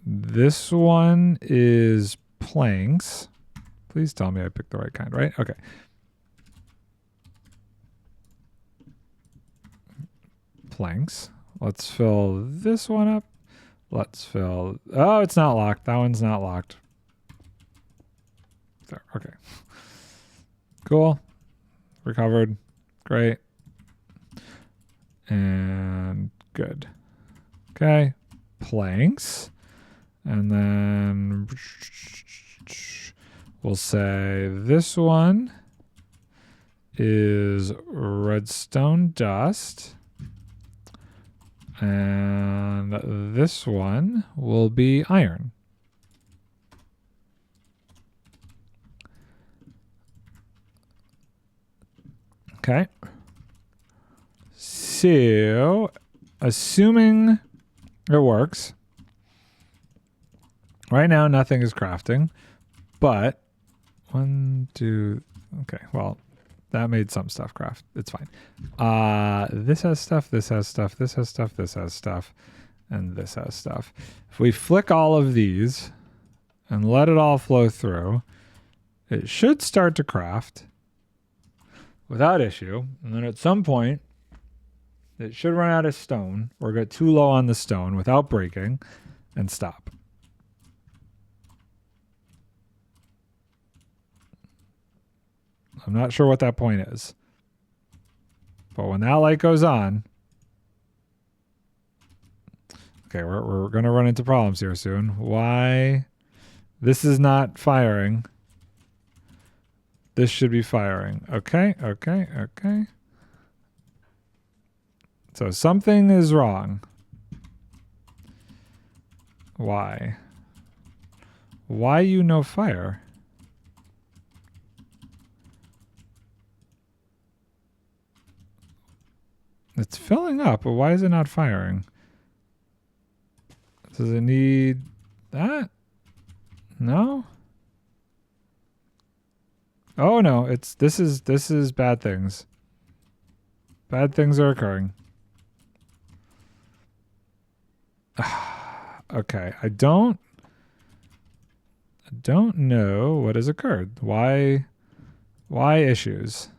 this one is planks. Please tell me I picked the right kind, right? Okay. Planks. Let's fill this one up. Let's fill... Oh, it's not locked. That one's not locked. There. Okay. Cool. Recovered. Great. And good. Okay. Planks. And then we'll say this one is redstone dust. And this one will be iron. Okay. So, assuming it works, right now nothing is crafting, but 1, 2, okay, well, that made some stuff craft. It's fine. This has stuff, this has stuff, this has stuff, this has stuff, and this has stuff. If we flick all of these and let it all flow through, it should start to craft without issue. And then at some point, it should run out of stone or get too low on the stone without breaking and stop. I'm not sure what that point is. But when that light goes on... Okay, we're going to run into problems here soon. Why? This is not firing. This should be firing. Okay, okay, okay. So something is wrong. Why? Why you no fire? It's filling up, but why is it not firing? Does it need that? No? Oh no, this is bad things. Bad things are occurring. Okay, I don't know what has occurred. Why issues?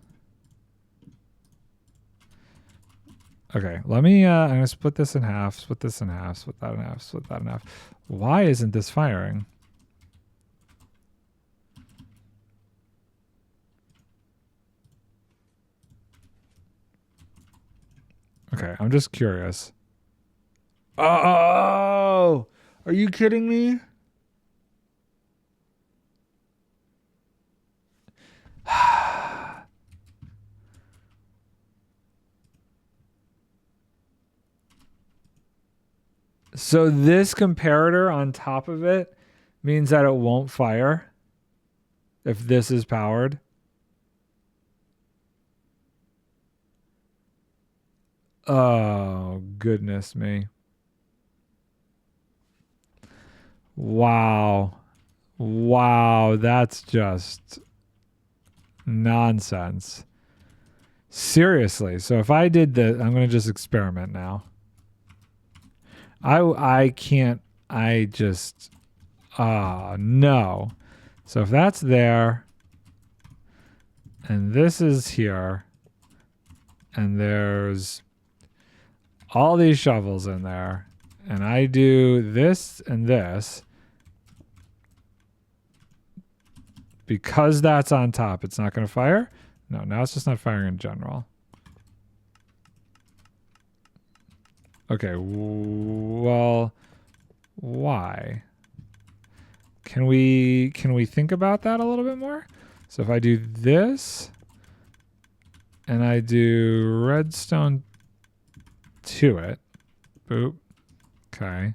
Okay, let me, I'm going to split this in half, split this in half, split that in half, split that in half. Why isn't this firing? Okay, I'm just curious. Oh! Are you kidding me? So this comparator on top of it means that it won't fire if this is powered. Oh, goodness me. Wow. Wow, that's just nonsense. Seriously. So if I did this, I'm going to just experiment now. I can't, I just, no. So if that's there, and this is here, and there's all these shovels in there, and I do this and this, because that's on top, it's not going to fire? No, now it's just not firing in general. Okay, well, Why? Can we think about that a little bit more? So if I do this and I do redstone to it, boop. Okay.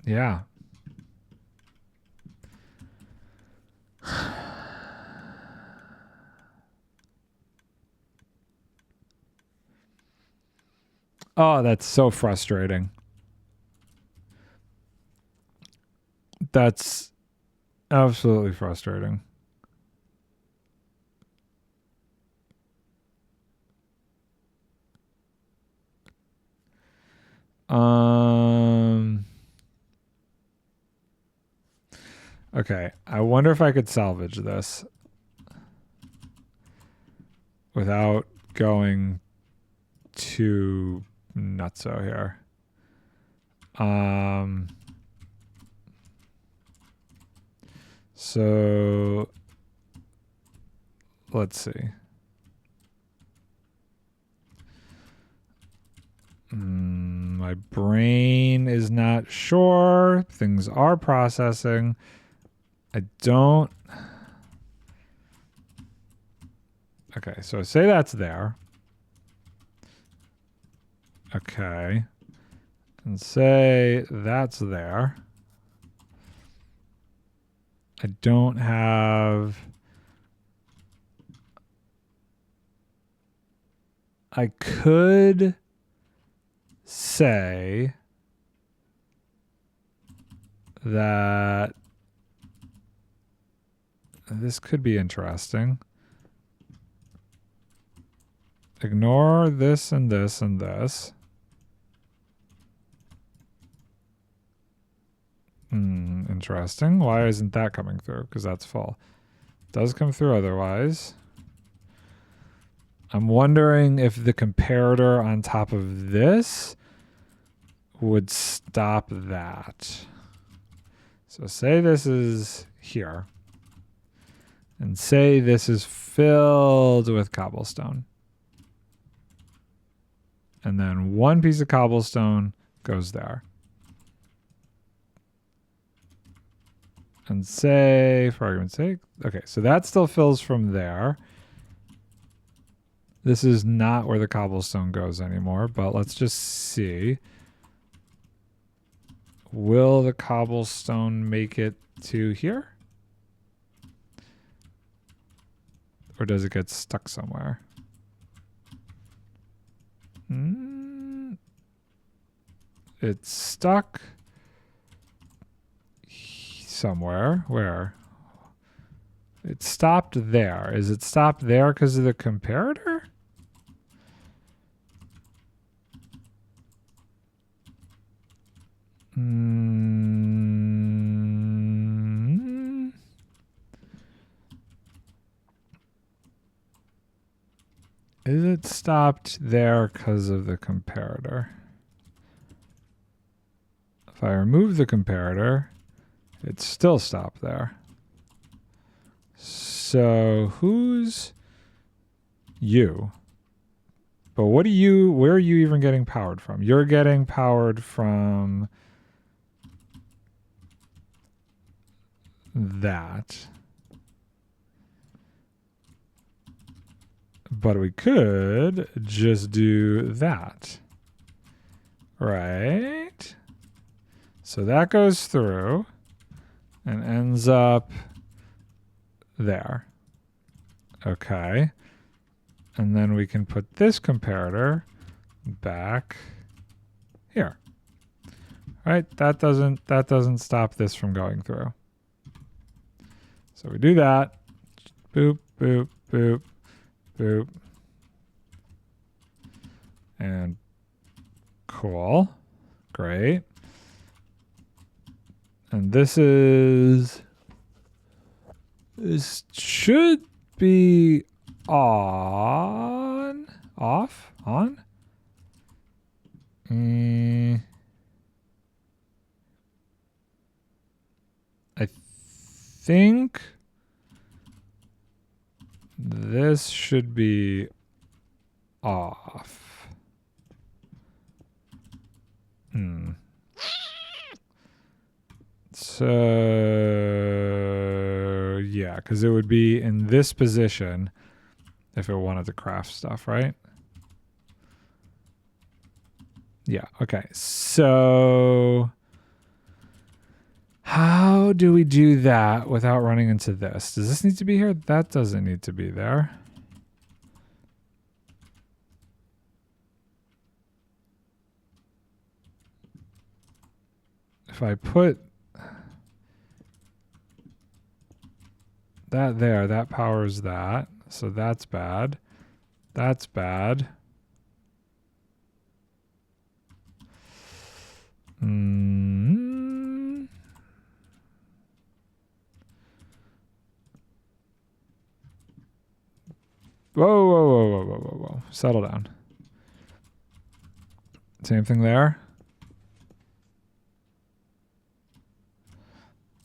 Yeah. Oh, that's so frustrating. That's absolutely frustrating. Okay, I wonder if I could salvage this without going too nutso here. So let's see. My brain is not sure. Things are processing. I don't. Okay, so say that's there. Okay. And say that's there. I don't have. I could say that this could be interesting. Ignore this and this and this. Interesting. Why isn't that coming through? Because that's full. It does come through otherwise. I'm wondering if the comparator on top of this would stop that. So say this is here. And say this is filled with cobblestone. And then one piece of cobblestone goes there. And say, for argument's sake, okay, so that still fills from there. This is not where the cobblestone goes anymore, but let's just see. Will the cobblestone make it to here? Or does it get stuck somewhere? It's stuck somewhere. Where? It stopped there. Is it stopped there because of the comparator? Is it stopped there because of the comparator? If I remove the comparator, it's still stopped there. So who's you? But what do you, where are you even getting powered from? You're getting powered from that. But we could just do that. Right? So that goes through and ends up there. Okay. And then we can put this comparator back here. Right? That doesn't stop this from going through. So we do that. Boop, boop, boop, boop. And cool. Great. And this should be on, off, on. I think this should be off. So, yeah, because it would be in this position if it wanted to craft stuff, right? Yeah, okay. So, how do we do that without running into this? Does this need to be here? That doesn't need to be there. If I put that there, that powers that. So that's bad. That's bad. Whoa, whoa, whoa, whoa, whoa, whoa, whoa. Settle down. Same thing there.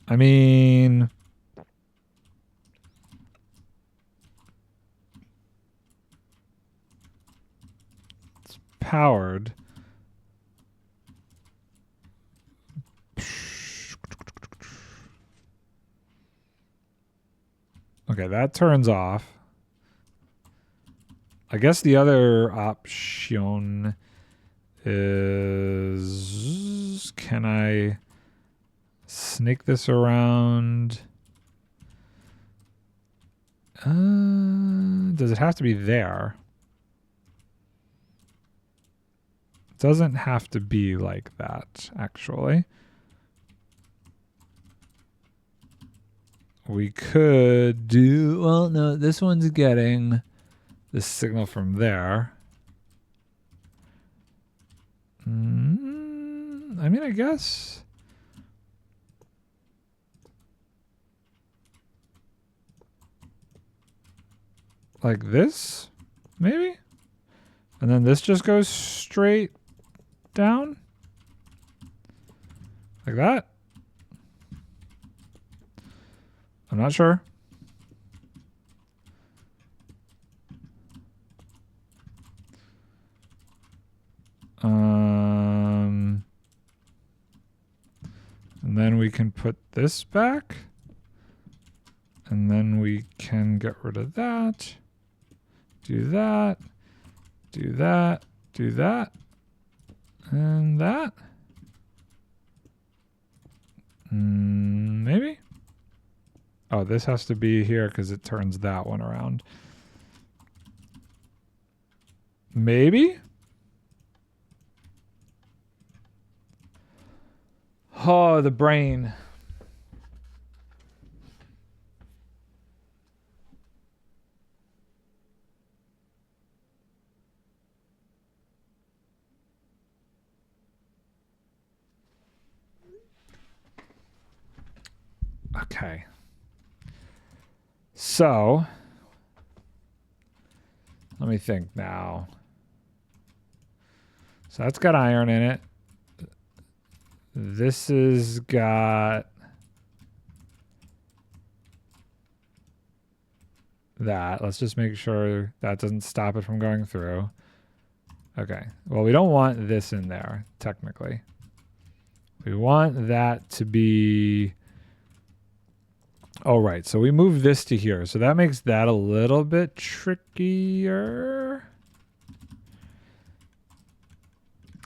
I mean, it's powered. Okay, that turns off. I guess the other option is, can I snake this around? Does it have to be there? It doesn't have to be like that, actually. We could do, well, no, this one's getting the signal from there. I mean, I guess. Like this, maybe? And then this just goes straight down? Like that? I'm not sure. And then we can put this back. And then we can get rid of that. Do that. Do that. Do that. And that. Maybe? Oh, this has to be here because it turns that one around. Maybe? Oh, the brain. Okay. So, let me think now. So that's got iron in it. This has got that. Let's just make sure that doesn't stop it from going through. Okay. Well, we don't want this in there, technically. We want that to be... Oh, right. So we move this to here. So that makes that a little bit trickier.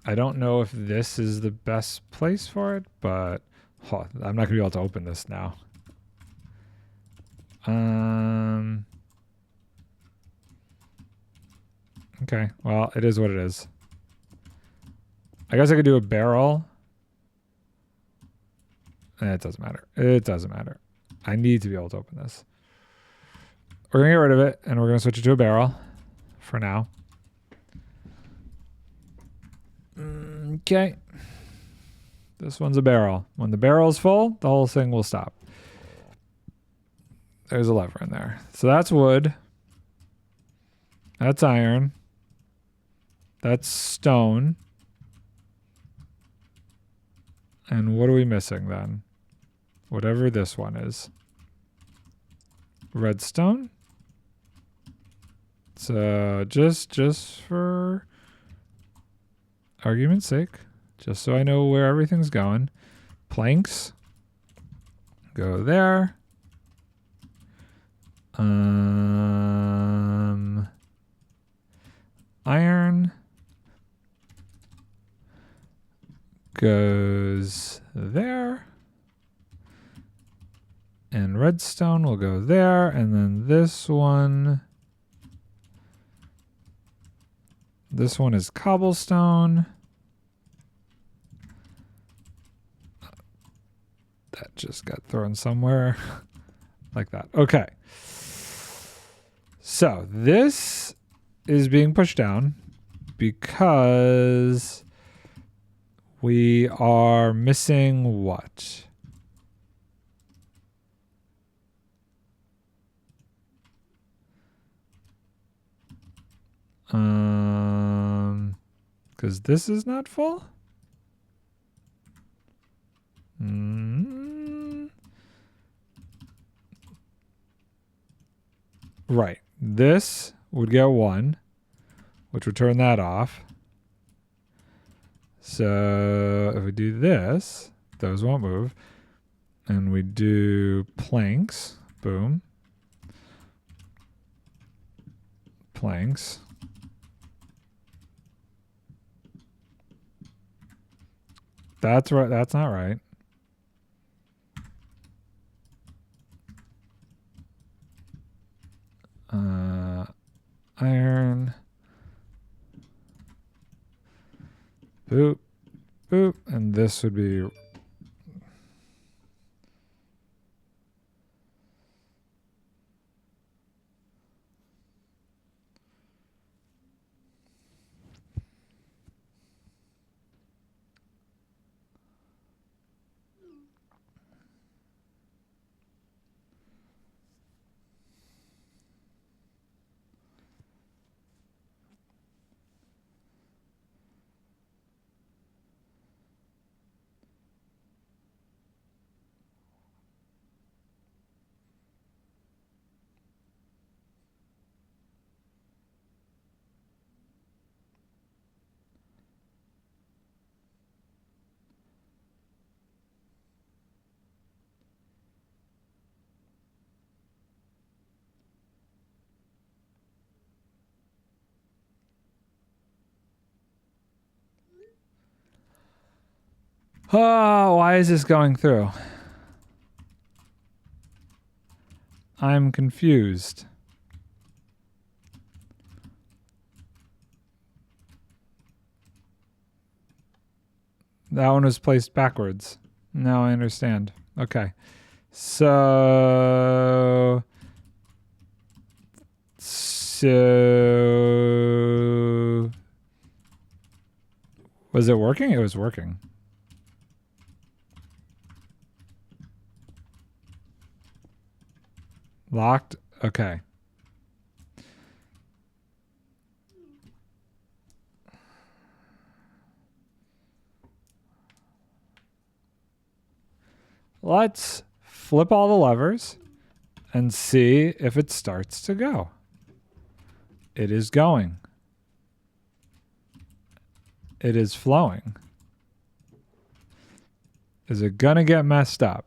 I don't know if this is the best place for it, but I'm not going to be able to open this now. Okay. Well, it is what it is. I guess I could do a barrel. It doesn't matter. It doesn't matter. I need to be able to open this. We're going to get rid of it, and we're going to switch it to a barrel for now. Okay. This one's a barrel. When the barrel's full, the whole thing will stop. There's a lever in there. So that's wood. That's iron. That's stone. And what are we missing then? Whatever this one is. Redstone. So just for argument's sake, just so I know where everything's going. Planks. go there. Iron goes there. And redstone will go there. And then this one is cobblestone. That just got thrown somewhere. Like that. Okay. So this is being pushed down because we are missing what? Because this is not full? Right. This would get 1, which would turn that off. So if we do this, those won't move. And we do planks. Boom. Planks. That's right. That's not right. Iron. Boop. Boop. And this would be... Oh, why is this going through? I'm confused. That one was placed backwards. Now I understand. Okay. So was it working? It was working. Locked? Okay. Let's flip all the levers and see if it starts to go. It is going. It is flowing. Is it gonna get messed up?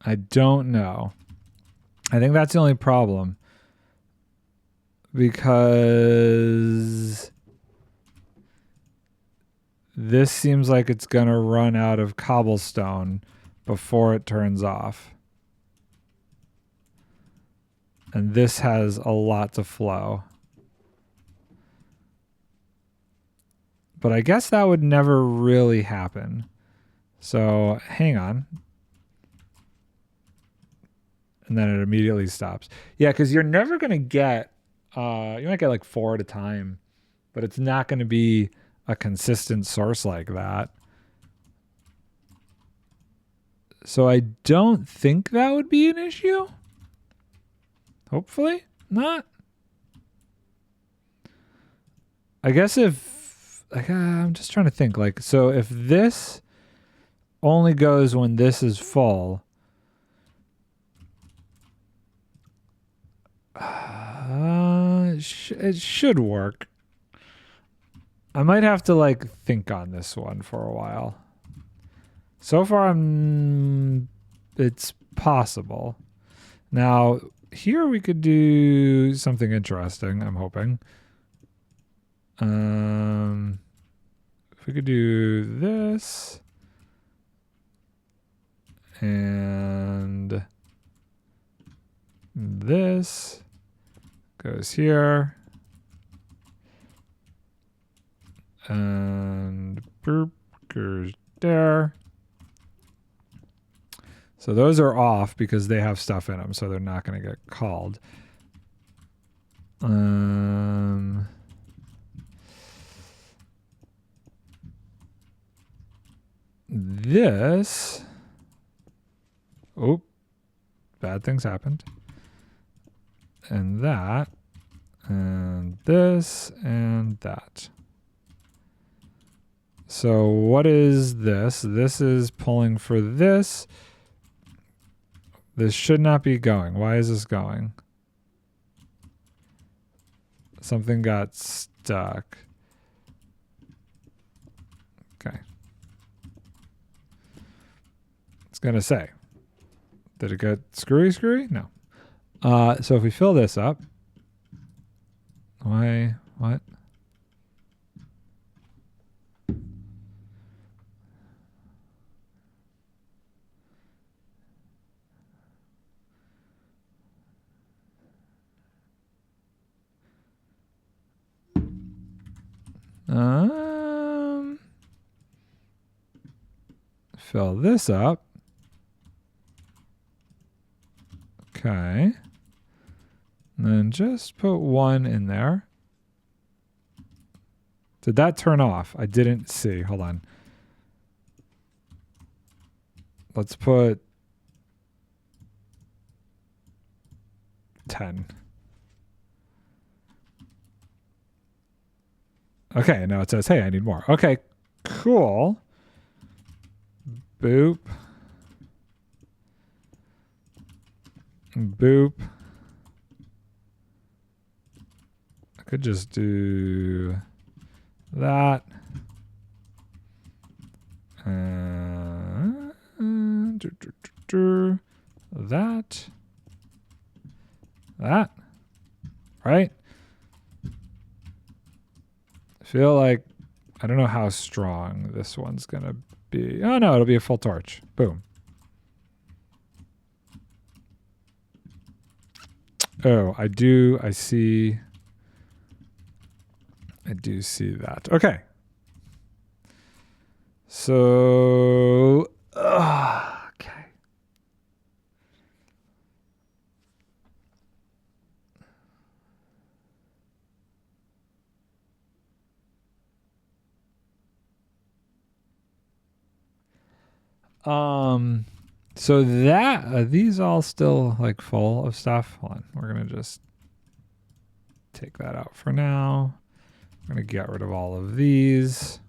I don't know. I think that's the only problem. Because this seems like it's going to run out of cobblestone before it turns off. And this has a lot to flow. But I guess that would never really happen. So hang on. And then it immediately stops. Yeah, because you're never going to get, you might get like 4 at a time, but it's not going to be a consistent source like that. So I don't think that would be an issue. Hopefully not. I guess if, like, I'm just trying to think, like, so if this only goes when this is full, it should work. I might have to like think on this one for a while. So far, it's possible. Now, here we could do something interesting, I'm hoping. If we could do this and this goes here and boop goes there. So those are off because they have stuff in them, so they're not going to get called. This. Oh, bad things happened. And that. And this and that. So what is this? This is pulling for this. This should not be going. Why is this going? Something got stuck. Okay. It's going to say. Did it get screwy? No. So if we fill this up. Why? What? Fill this up. Okay. And then just put one in there. Did that turn off? I didn't see. Hold on. Let's put 10. Okay, now it says, hey, I need more. Okay, cool. Boop. Boop. I could just do that. That. That. Right? I feel like, I don't know how strong this one's going to be. Oh, no, it'll be a full torch. Boom. Oh, I do see that. Okay. So, okay. So that, are these all still like full of stuff? Hold on. We're going to just take that out for now. I'm going to get rid of all of these.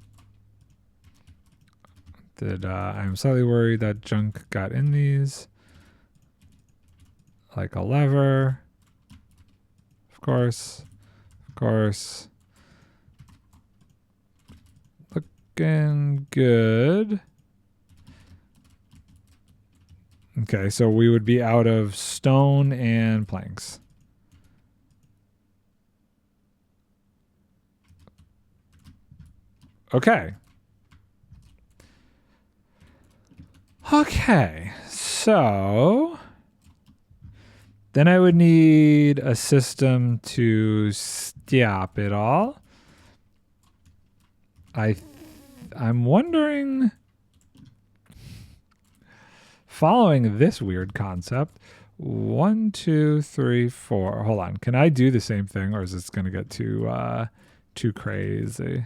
I'm slightly worried that junk got in these. Like a lever. Of course. Of course. Looking good. Okay, so we would be out of stone and planks. Okay. Okay, so then I would need a system to stop it all. I'm wondering, following this weird concept, 1, 2, 3, 4. Hold on, can I do the same thing, or is this going to get too crazy?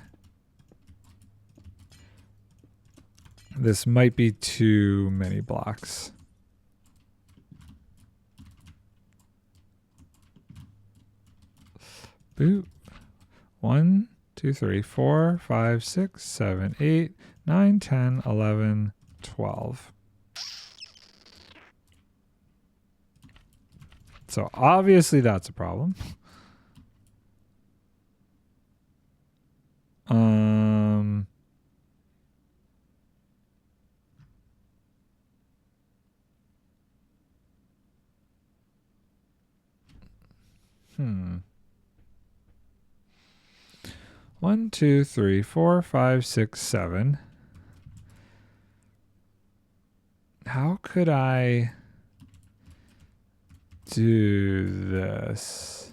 This might be too many blocks. Boop. 1, 2, 3, 4, 5, 6, 7, 8, 9, 10, 11, 12. So obviously that's a problem. 1, 2, 3, 4, 5, 6, 7. How could I do this?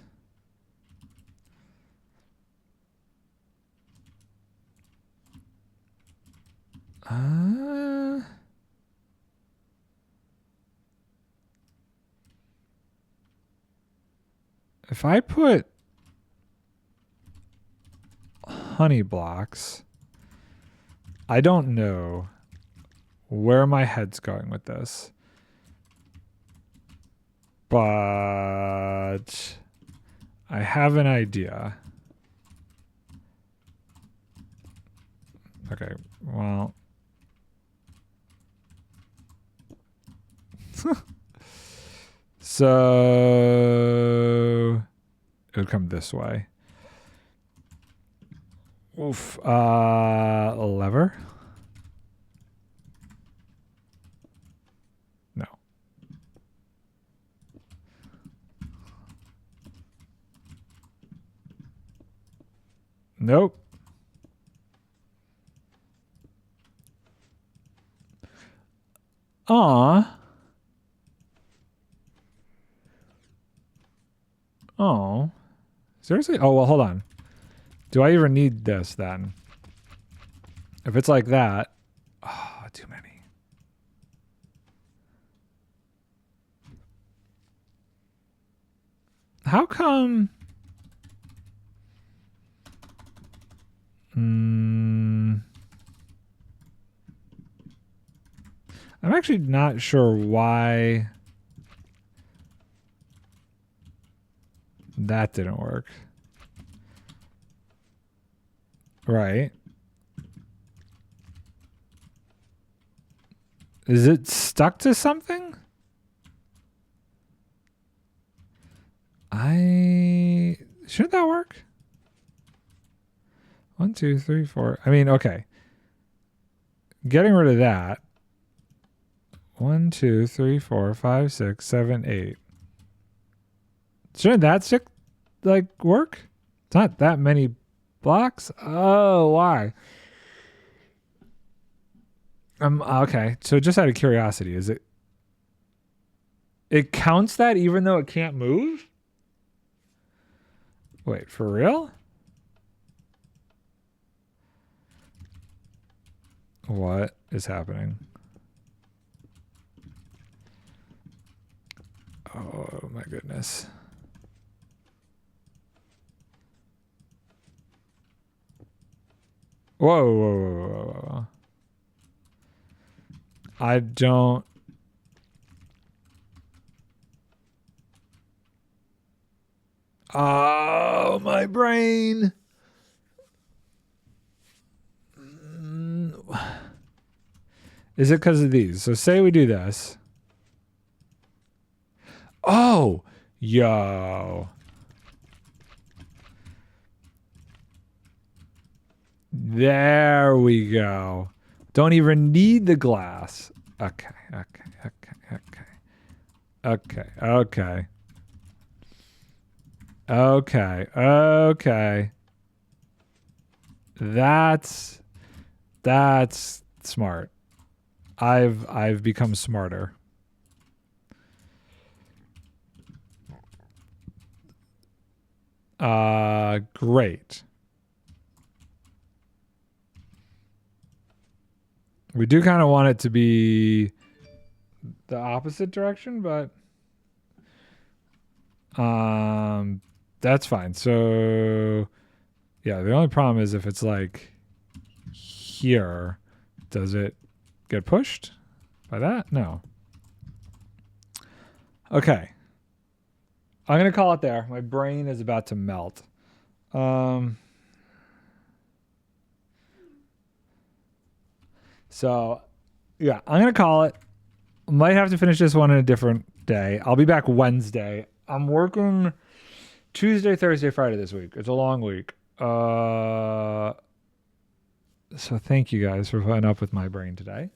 If I put honey blocks, I don't know where my head's going with this, but I have an idea. Okay, well. So it would come this way. Oof. Lever? No. Nope. Aw. Oh. Seriously? Oh, well, hold on. Do I even need this then? If it's like that. Oh, too many. How come? I'm actually not sure why that didn't work. Right. Is it stuck to something? Shouldn't that work? 1, 2, 3, 4. I mean, okay. Getting rid of that. 1, 2, 3, 4, 5, 6, 7, 8. Shouldn't that stick, like, work? It's not that many blocks. Oh, why? Okay. So just out of curiosity, is it counts that even though it can't move? Wait, for real? What is happening? Oh my goodness. Whoa, whoa, whoa, whoa, whoa. I don't. Oh, my brain. Is it because of these? So say we do this. Oh, yo. There we go. Don't even need the glass. Okay. That's smart. I've become smarter. Great. We do kind of want it to be the opposite direction, but that's fine. So yeah, the only problem is if it's like here, does it get pushed by that? No. Okay. I'm going to call it there. My brain is about to melt. So, yeah, I'm going to call it. Might have to finish this one in a different day. I'll be back Wednesday. I'm working Tuesday, Thursday, Friday this week. It's a long week. So thank you guys for putting up with my brain today.